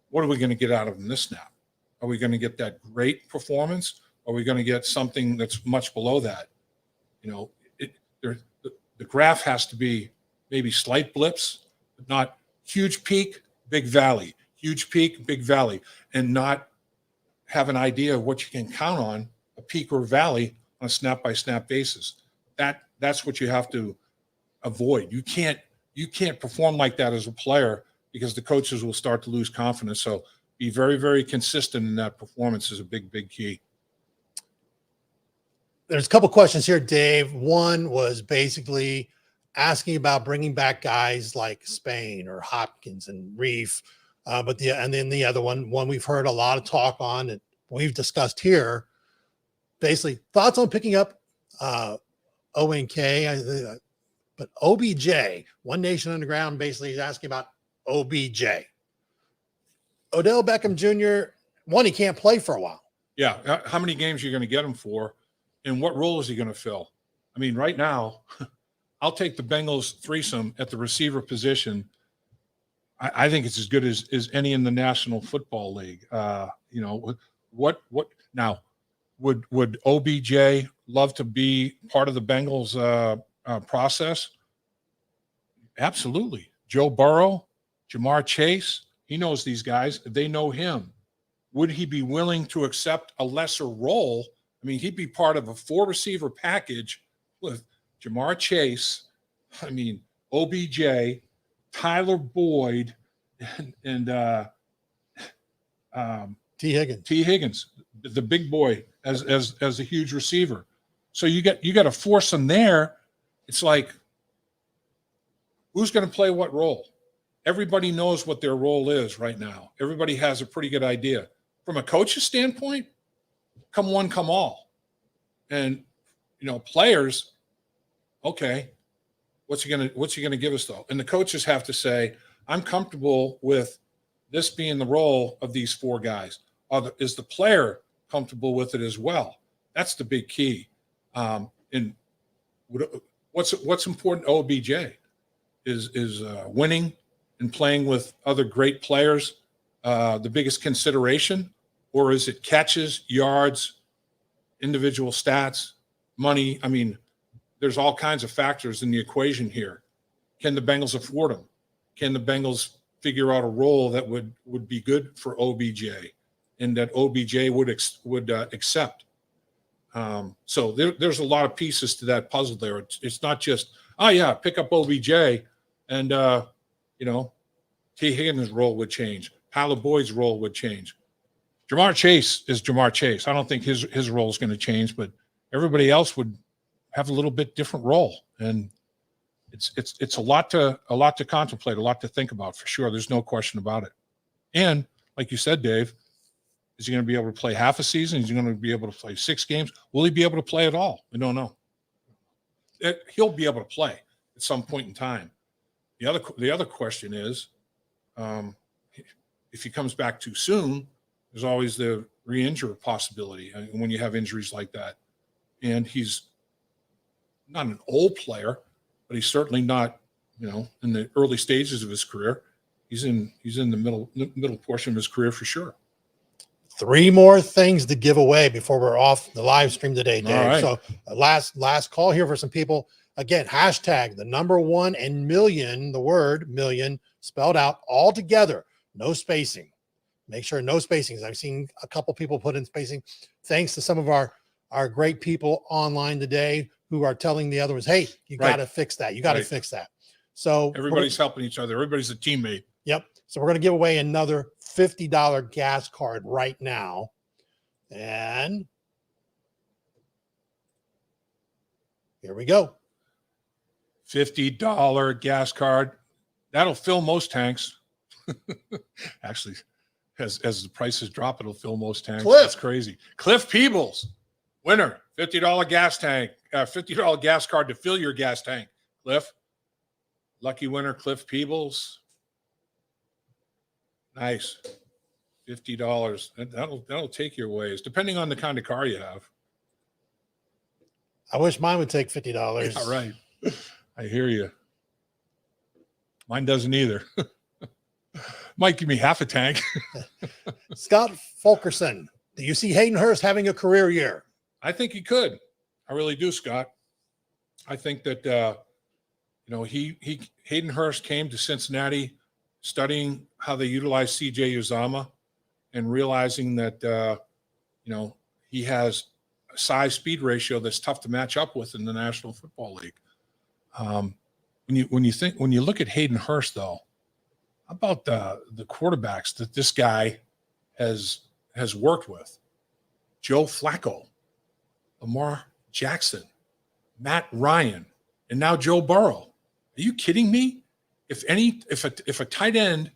what are we going to get out of them this snap? Are we going to get that great performance? Or are we going to get something that's much below that? The graph has to be maybe slight blips, but not huge peak, big valley, huge peak, big valley, and not have an idea of what you can count on, a peak or valley on a snap-by-snap basis. That's what you have to avoid. You can't perform like that as a player, because the coaches will start to lose confidence. So be very, very consistent in that performance is a big, big key. There's a couple questions here, Dave. One was basically asking about bringing back guys like Spain or Hopkins and Reef. And then the other one we've heard a lot of talk on and we've discussed here, basically thoughts on picking up ONK, but OBJ, One Nation Underground, basically is asking about OBJ. Odell Beckham Jr., he can't play for a while. Yeah. How many games are you going to get him for? And what role is he going to fill? I mean, right now, I'll take the Bengals threesome at the receiver position. I think it's as good as any in the National Football League. What now? Would OBJ love to be part of the Bengals process? Absolutely. Joe Burrow, Jamar Chase, he knows these guys. They know him. Would he be willing to accept a lesser role? I mean, he'd be part of a 4-receiver package with Jamar Chase, OBJ, Tyler Boyd, and T. Higgins, the big boy as a huge receiver. So you got to force them there. It's like, who's going to play what role? Everybody knows what their role is right now. Everybody has a pretty good idea. From a coach's standpoint, come one, come all. And players, okay, what's he gonna give us though? And the coaches have to say, I'm comfortable with this being the role of these 4 guys. Is the player comfortable with it as well? That's the big key. And what's important to OBJ is winning and playing with other great players the biggest consideration, or is it catches, yards, individual stats, money? I mean, there's all kinds of factors in the equation here. Can the Bengals afford them? Can the Bengals figure out a role that would be good for OBJ and that OBJ would accept? So there's a lot of pieces to that puzzle there. It's not just, pick up OBJ and, T. Higgins' role would change. Tyler Boyd's role would change. Jamar Chase is Jamar Chase. I don't think his role is going to change, but everybody else would have a little bit different role. And it's a lot to contemplate, a lot to think about for sure. There's no question about it. And like you said, Dave, is he going to be able to play half a season? Is he going to be able to play 6 games? Will he be able to play at all? We don't know. He'll be able to play at some point in time. The other question is, if he comes back too soon, there's always the re-injure possibility when you have injuries like that. And he's not an old player, but he's certainly not, in the early stages of his career. He's in the middle portion of his career for sure. 3 more things to give away before we're off the live stream today, Dave. Right. So last call here for some people. Again, hashtag the number 1 and million, the word million spelled out all together, no spacing. Make sure no spacings. I've seen a couple people put in spacing. Thanks to some of our great people online today who are telling the other ones, hey, you got to fix that. You got to fix that. So everybody's helping each other. Everybody's a teammate. Yep. So we're going to give away another $50 gas card right now. And here we go. $50 gas card. That'll fill most tanks. Actually, as the prices drop, it'll fill most tanks. That's crazy. Cliff Peebles, winner, $50 gas tank, $50 gas card to fill your gas tank. Cliff, lucky winner, Cliff Peebles. Nice, $50. That'll take your ways, depending on the kind of car you have. I wish mine would take $50. Yeah, right. I hear you. Mine doesn't either. Might give me half a tank. Scott Fulkerson, do you see Hayden Hurst having a career year? I think he could. I really do, Scott. I think that Hayden Hurst came to Cincinnati studying how they utilize CJ Uzama and realizing that he has a size speed ratio that's tough to match up with in the National Football League. When you look at Hayden Hurst, though, how about the quarterbacks that this guy has worked with? Joe Flacco, Lamar Jackson, Matt Ryan, and now Joe Burrow. Are you kidding me? If a tight end,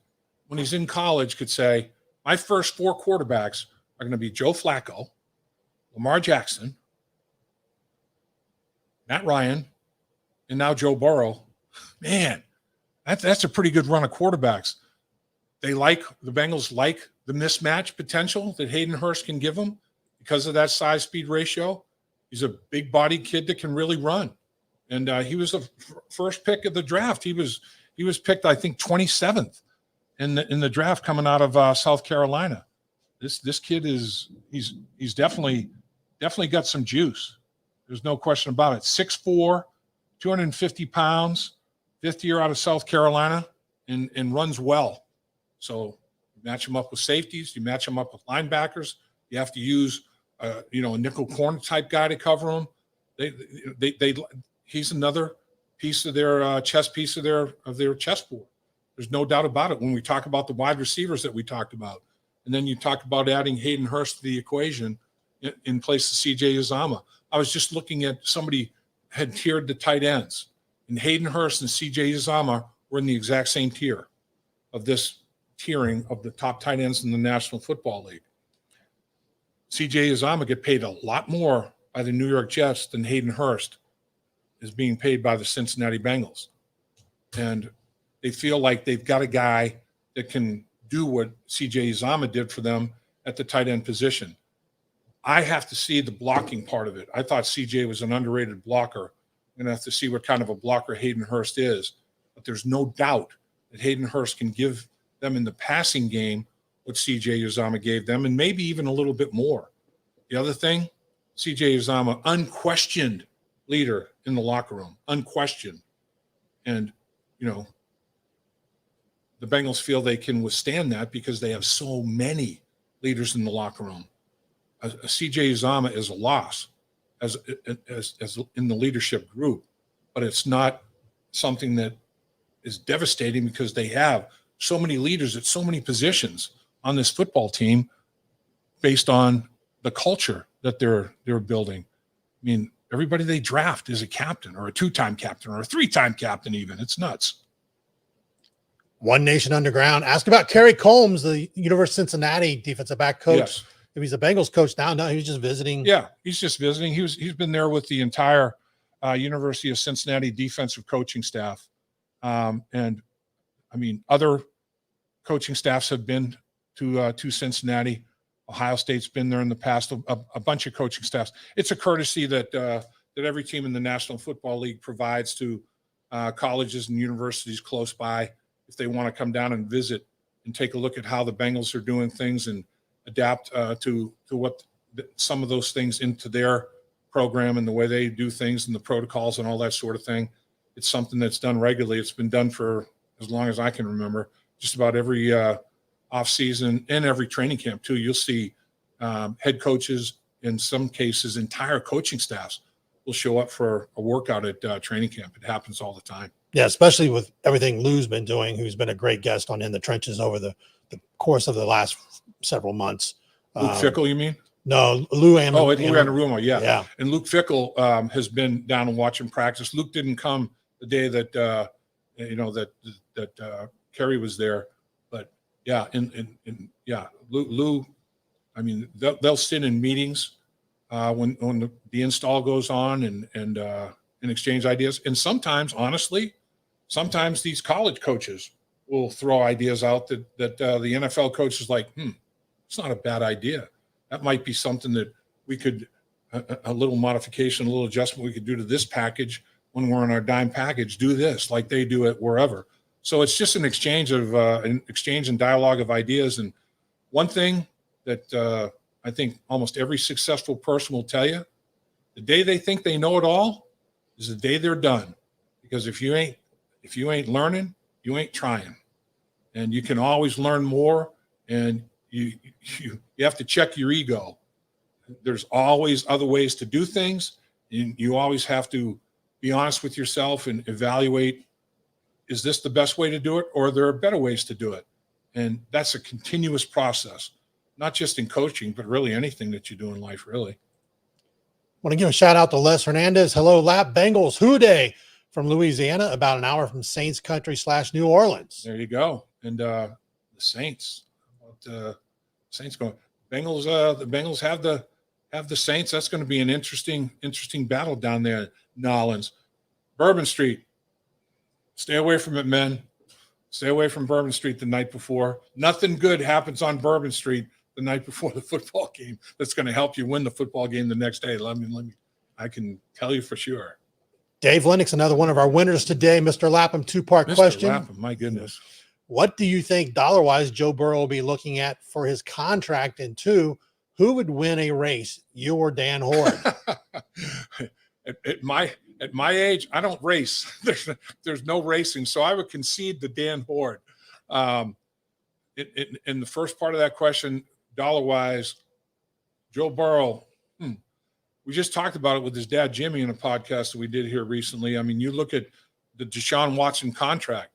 when he's in college, could say, my first 4 quarterbacks are going to be Joe Flacco, Lamar Jackson, Matt Ryan, and now Joe Burrow, man, that's a pretty good run of quarterbacks. The Bengals like the mismatch potential that Hayden Hurst can give them because of that size-speed ratio. He's a big-bodied kid that can really run. And he was the first pick of the draft. He was picked, I think, 27th in the draft coming out of South Carolina. This kid he's definitely got some juice. There's no question about it. 6'4", 250 pounds, 5th year out of South Carolina, and runs well. So you match him up with safeties, you match him up with linebackers. You have to use a nickel corner type guy to cover him. He's another piece of their chess piece of their chessboard. There's no doubt about it when we talk about the wide receivers that we talked about. And then you talk about adding Hayden Hurst to the equation in place of C.J. Uzomah. I was just looking at somebody had tiered the tight ends, and Hayden Hurst and C.J. Uzomah were in the exact same tier of this tiering of the top tight ends in the National Football League. C.J. Uzomah get paid a lot more by the New York Jets than Hayden Hurst is being paid by the Cincinnati Bengals. And they feel like they've got a guy that can do what C.J. Uzomah did for them at the tight end position. I have to see the blocking part of it. I thought C.J. was an underrated blocker. I'm going to have to see what kind of a blocker Hayden Hurst is. But there's no doubt that Hayden Hurst can give them in the passing game what C.J. Uzomah gave them, and maybe even a little bit more. The other thing, C.J. Uzomah, unquestioned leader in the locker room, unquestioned. And, the Bengals feel they can withstand that because they have so many leaders in the locker room. A C.J. Uzomah is a loss as in the leadership group, but it's not something that is devastating because they have so many leaders at so many positions on this football team based on the culture that they're building. I mean, everybody they draft is a captain or a 2-time captain or a 3-time captain even. It's nuts. One Nation Underground. Ask about Carrie Combs, the University of Cincinnati defensive back coach. Yes. If he's a Bengals coach now, no, he was just visiting. Yeah, he's just visiting. He's been there with the entire University of Cincinnati defensive coaching staff. And I mean, other coaching staffs have been to Cincinnati. Ohio State's been there in the past, a bunch of coaching staffs. It's a courtesy that every team in the National Football League provides to colleges and universities close by if they want to come down and visit and take a look at how the Bengals are doing things and adapt to what some of those things into their program and the way they do things and the protocols and all that sort of thing. It's something that's done regularly. It's been done for as long as I can remember. Just about every off season and every training camp too. You'll see head coaches, in some cases, entire coaching staffs will show up for a workout at training camp. It happens all the time. Yeah, especially with everything Lou's been doing, who's been a great guest on In the Trenches over the course of the last several months. Luke Fickle, you mean? No, Lou and Lou Anarumo, yeah. Yeah. And Luke Fickle has been down and watching practice. Luke didn't come the day that that Carrie was there, but yeah, and yeah, Lou. I mean, they'll sit in meetings when the install goes on and exchange ideas. And sometimes, honestly, these college coaches will throw ideas out that the NFL coach is like, it's not a bad idea. That might be something that we could, a little modification, a little adjustment we could do to this package when we're in our dime package, do this like they do it wherever. So it's just an exchange and dialogue of ideas. And one thing that I think almost every successful person will tell you, the day they think they know it all is the day they're done. Because if you ain't learning, you ain't trying. And you can always learn more, and you have to check your ego. There's always other ways to do things, and you always have to be honest with yourself and evaluate, is this the best way to do it, or are there better ways to do it? And that's a continuous process, not just in coaching, but really anything that you do in life, really. Want to give a shout out to Les Hernandez. Hello, Lap Bengals. Who day? from Louisiana, about an hour from Saints Country / New Orleans. There you go. And the Saints, Saints going. Bengals. The Bengals have the Saints. That's going to be an interesting battle down there in New Orleans. Bourbon Street. Stay away from it, men. Stay away from Bourbon Street the night before. Nothing good happens on Bourbon Street the night before the football game that's going to help you win the football game the next day. I can tell you for sure. Dave Lennox, another one of our winners today. Mr. Lapham, two-part question. Lapham, my goodness. What do you think dollar-wise Joe Burrow will be looking at for his contract? And two, who would win a race, you or Dan Horde? At my age, I don't race. There's no racing, so I would concede to Dan Horde. In the first part of that question, dollar-wise, Joe Burrow. We just talked about it with his dad, Jimmy, in a podcast that we did here recently. I mean, you look at the Deshaun Watson contract.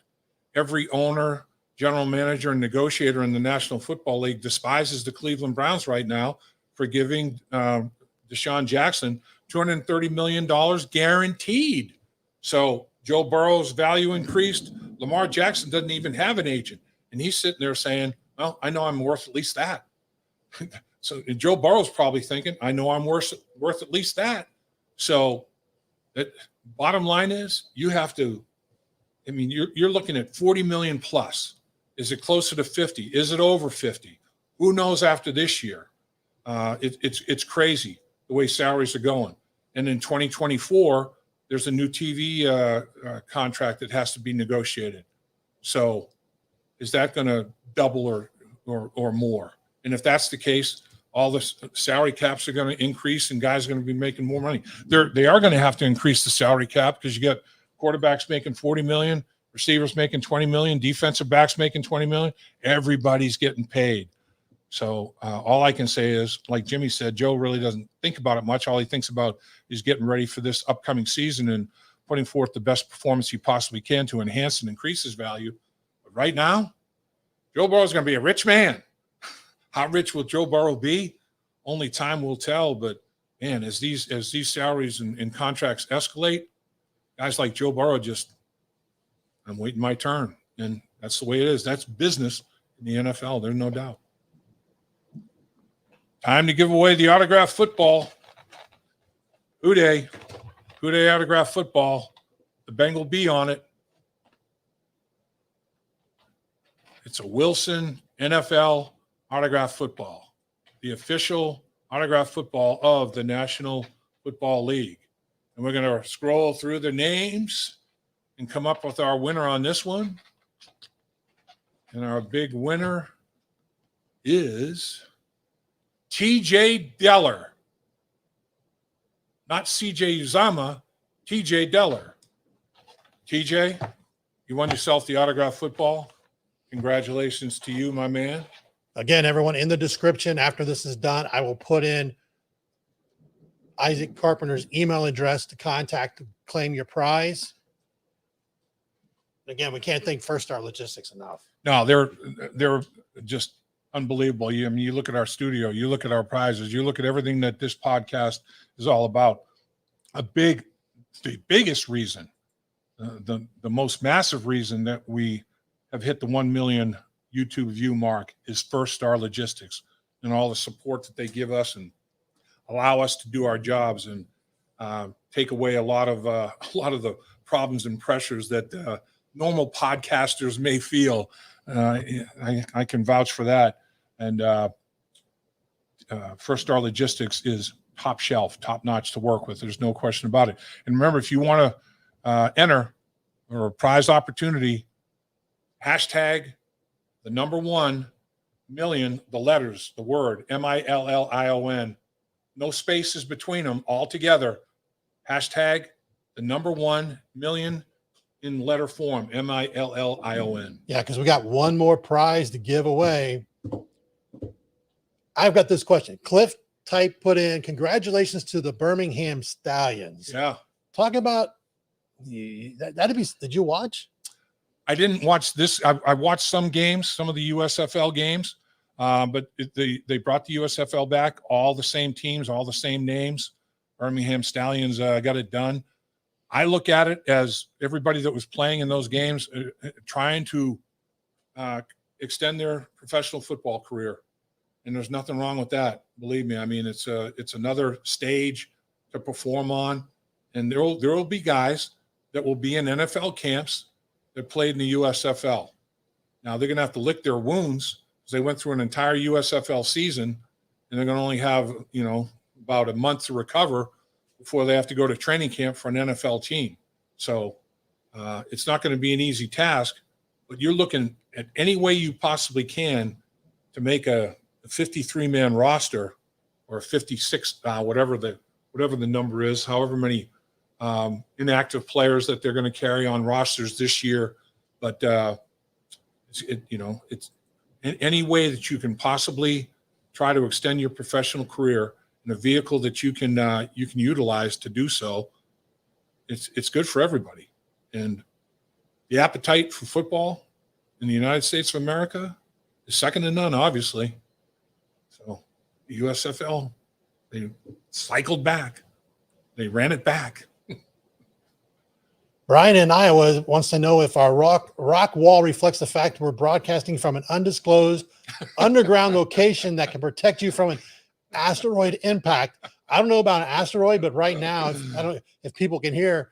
Every owner, general manager, and negotiator in the National Football League despises the Cleveland Browns right now for giving Deshaun Jackson $230 million guaranteed. So Joe Burrow's value increased. Lamar Jackson doesn't even have an agent. And he's sitting there saying, well, I know I'm worth at least that. So Joe Burrow's probably thinking, I know I'm worth at least that. So bottom line is you have to, I mean, you're looking at 40 million plus. Is it closer to 50? Is it over 50? Who knows after this year? It's crazy the way salaries are going. And in 2024, there's a new TV contract that has to be negotiated. So is that going to double or more? And if that's the case, all the salary caps are going to increase and guys are going to be making more money. They are going to have to increase the salary cap because you got quarterbacks making 40 million, receivers making 20 million, defensive backs making 20 million. Everybody's getting paid. So all I can say is, like Jimmy said, Joe really doesn't think about it much. All he thinks about is getting ready for this upcoming season and putting forth the best performance he possibly can to enhance and increase his value. But right now, Joe Burrow is going to be a rich man. How rich will Joe Burrow be? Only time will tell. But man, as these salaries and contracts escalate, guys like Joe Burrow I'm waiting my turn, and that's the way it is. That's business in the NFL. There's no doubt. Time to give away the autographed football. Houday autographed football. The Bengal B on it. It's a Wilson NFL autographed football, the official autographed football of the National Football League. And we're going to scroll through the names and come up with our winner on this one. And our big winner is TJ Deller. Not CJ Uzama, TJ Deller. TJ, you won yourself the autographed football. Congratulations to you, my man. Again, everyone, in the description after this is done, I will put in Isaac Carpenter's email address to contact to claim your prize. Again, we can't thank First Star Logistics enough. No, they're just unbelievable. I mean, you look at our studio, you look at our prizes, you look at everything that this podcast is all about. The biggest reason, the most massive reason that we have hit the 1 million YouTube view mark is First Star Logistics and all the support that they give us and allow us to do our jobs and take away a lot of the problems and pressures that normal podcasters may feel. I can vouch for that. And First Star Logistics is top shelf, top notch to work with. There's no question about it. And remember, if you want to enter or a prize opportunity, hashtag the number 1 million, the letters, the word MILLION, no spaces between them, all together. Hashtag the number 1 million in letter form, MILLION. Yeah, because we got one more prize to give away. I've got this question. Cliff Type put in, congratulations to the Birmingham Stallions. Yeah. Talk about that'd be, did you watch? I didn't watch this. I watched some games, some of the USFL games, but they brought the USFL back, all the same teams, all the same names. Birmingham Stallions got it done. I look at it as everybody that was playing in those games, trying to extend their professional football career. And there's nothing wrong with that. Believe me. I mean, it's another stage to perform on. And there will be guys that will be in NFL camps that played in the USFL. Now they're going to have to lick their wounds because they went through an entire USFL season, and they're going to only have, about a month to recover before they have to go to training camp for an NFL team. So it's not going to be an easy task, but you're looking at any way you possibly can to make a 53-man roster or a 56, whatever the number is, however many inactive players that they're going to carry on rosters this year. But it's any way that you can possibly try to extend your professional career in a vehicle that you can utilize to do so. It's good for everybody. And the appetite for football in the United States of America is second to none, obviously. So the USFL, they cycled back. They ran it back. Brian in Iowa wants to know if our rock wall reflects the fact we're broadcasting from an undisclosed underground location that can protect you from an asteroid impact. I don't know about an asteroid, but right now, if people can hear,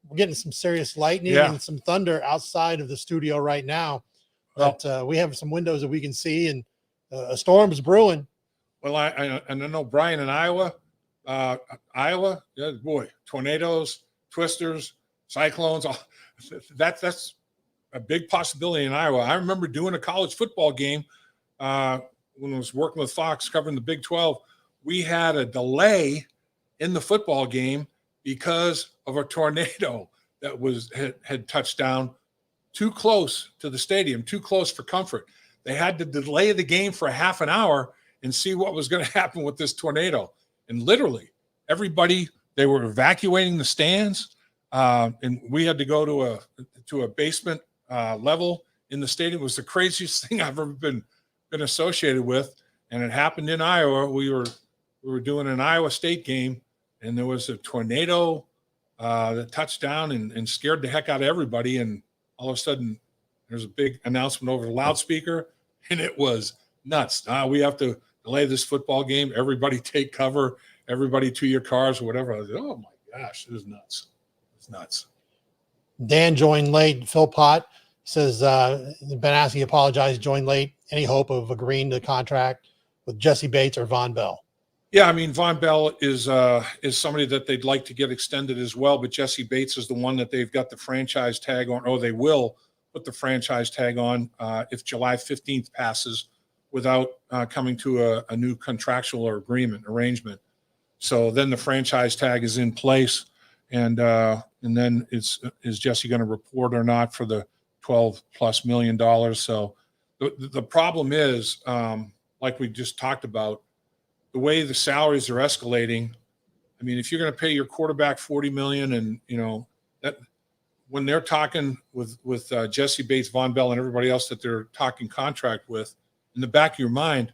we're getting some serious lightning and some thunder outside of the studio right now. But we have some windows that we can see, and a storm is brewing. Well, I know Brian in Iowa, yeah, boy, tornadoes, twisters, cyclones, that's a big possibility in Iowa. I remember doing a college football game when I was working with Fox covering the Big 12. We had a delay in the football game because of a tornado that had touched down too close to the stadium, too close for comfort. They had to delay the game for a half an hour and see what was going to happen with this tornado. And literally everybody, they were evacuating the stands. And we had to go to a basement level in the stadium. It was the craziest thing I've ever been associated with. And it happened in Iowa. We were doing an Iowa State game, and there was a tornado that touched down and scared the heck out of everybody. And all of a sudden there's a big announcement over the loudspeaker, and it was nuts. We have to delay this football game. Everybody take cover, everybody to your cars or whatever. I was like, oh my gosh, it was nuts. Nuts. Dan joined late. Phil Pott says, been asking, apologize, joined late. Any hope of agreeing to the contract with Jesse Bates or Von Bell? Yeah, I mean, Von Bell is somebody that they'd like to get extended as well, but Jesse Bates is the one that they've got the franchise tag on, or they will put the franchise tag on if July 15th passes without coming to a new contractual or arrangement. So then the franchise tag is in place. And then is Jesse going to report or not for the $12+ million? So the problem is, like we just talked about, the way the salaries are escalating. I mean, if you're going to pay your quarterback $40 million, and that when they're talking with Jesse Bates, Von Bell, and everybody else that they're talking contract with, in the back of your mind,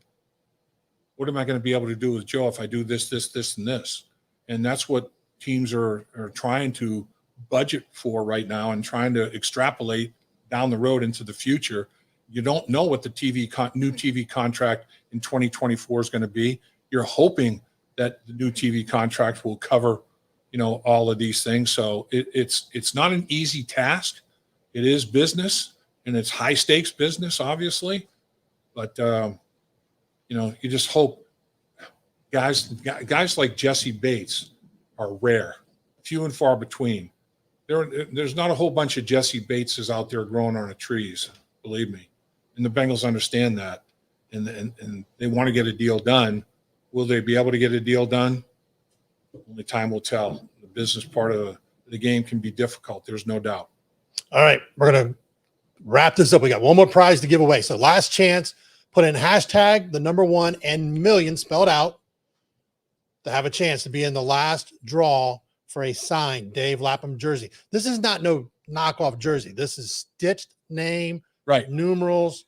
what am I going to be able to do with Joe if I do this, and this? And that's what teams are trying to budget for right now and trying to extrapolate down the road into the future. You don't know what the new TV contract in 2024 is going to be. You're hoping that the new TV contract will cover, all of these things. So it's not an easy task. It is business, and it's high stakes business, obviously. But you just hope guys like Jesse Bates are rare, few and far between. There's not a whole bunch of Jesse Bateses out there growing on the trees, believe me. And the Bengals understand that, and they want to get a deal done. Will they be able to get a deal done? Only time will tell. The business part of the game can be difficult. There's no doubt. All right, we're going to wrap this up. We got one more prize to give away. So last chance, put in hashtag the number 1 and million spelled out to have a chance to be in the last draw for a signed Dave Lapham jersey. This is not no knockoff jersey. This is stitched name, right? Numerals,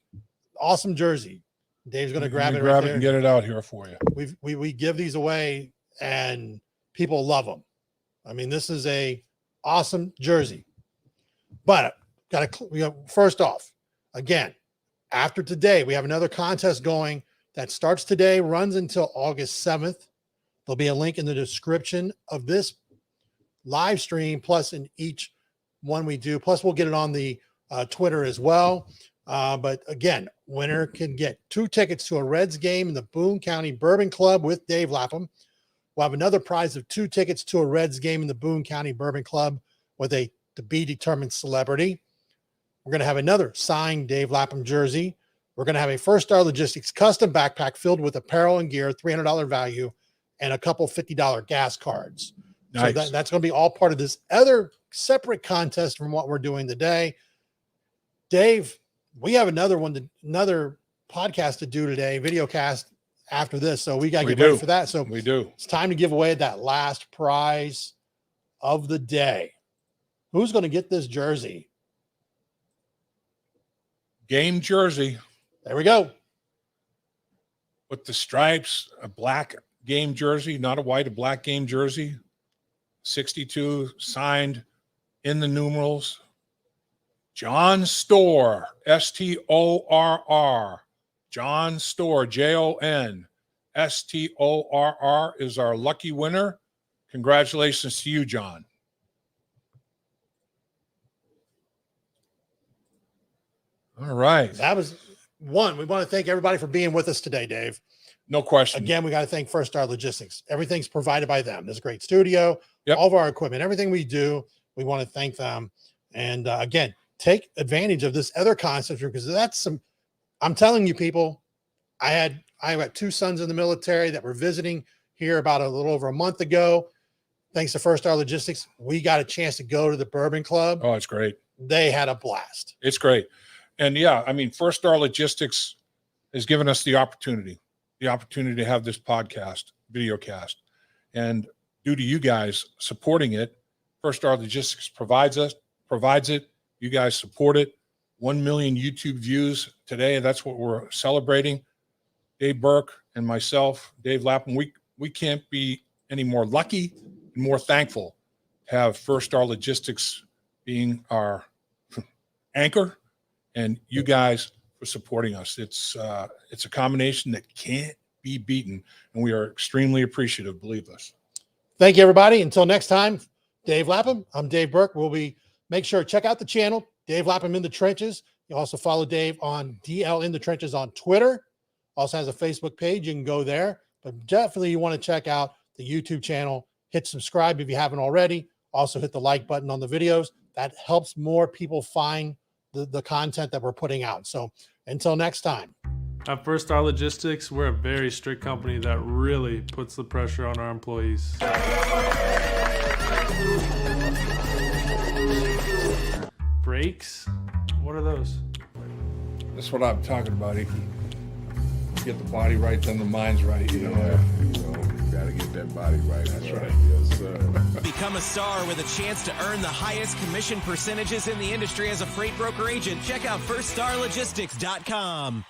awesome jersey. Dave's going to grab it right there and get it out here for you. We give these away, and people love them. I mean, this is a awesome jersey. But first off, again, after today, we have another contest going that starts today, runs until August 7th. There'll be a link in the description of this live stream, plus in each one we do. Plus, we'll get it on the Twitter as well. But again, winner can get 2 tickets to a Reds game in the Boone County Bourbon Club with Dave Lapham. We'll have another prize of 2 tickets to a Reds game in the Boone County Bourbon Club with a to be determined celebrity. We're going to have another signed Dave Lapham jersey. We're going to have a First Star Logistics custom backpack filled with apparel and gear, $300 value, and a couple $50 gas cards. Nice. So that's going to be all part of this other separate contest from what we're doing today. Dave, we have another podcast to do today, video cast after this. So we got to get ready for that. So we do. It's time to give away that last prize of the day. Who's going to get this jersey? Game jersey. There we go. With the stripes, a black game jersey, not a white, a black game jersey. 62 signed in the numerals. John STORR, STORR. John STORR, JON STORR is our lucky winner. Congratulations to you, John. All right. That was one. We want to thank everybody for being with us today, Dave. No question. Again, we got to thank First Star Logistics. Everything's provided by them. There's a great studio, all of our equipment, everything we do, we want to thank them. And again, take advantage of this other concept because I'm telling you, people, I got 2 sons in the military that were visiting here about a little over a month ago. Thanks to First Star Logistics, we got a chance to go to the Bourbon Club. Oh, it's great. They had a blast. It's great. And yeah, I mean, First Star Logistics has given us the opportunity to have this podcast, video cast. And due to you guys supporting it, First Star Logistics provides it. You guys support it. 1 million YouTube views today. That's what we're celebrating. Dave Burke and myself, Dave Lapham, we can't be any more lucky and more thankful to have First Star Logistics being our anchor and you guys for supporting us. It's a combination that can't be beaten, and we are extremely appreciative, believe us. Thank you, everybody. Until next time, Dave Lapham, I'm Dave Burke. Make sure to check out the channel, Dave Lapham in the Trenches. You also follow Dave on DL in the Trenches on Twitter. Also has a Facebook page. You can go there. But definitely you want to check out the YouTube channel. Hit subscribe if you haven't already. Also hit the like button on the videos. That helps more people find the content that we're putting out. So until next time. At First Star Logistics, we're a very strict company that really puts the pressure on our employees. Brakes? What are those? That's what I'm talking about. If you get the body right, then the mind's right. You know, gotta get that body right. That's right. Yes, sir. Become a star with a chance to earn the highest commission percentages in the industry as a freight broker agent. Check out firststarlogistics.com.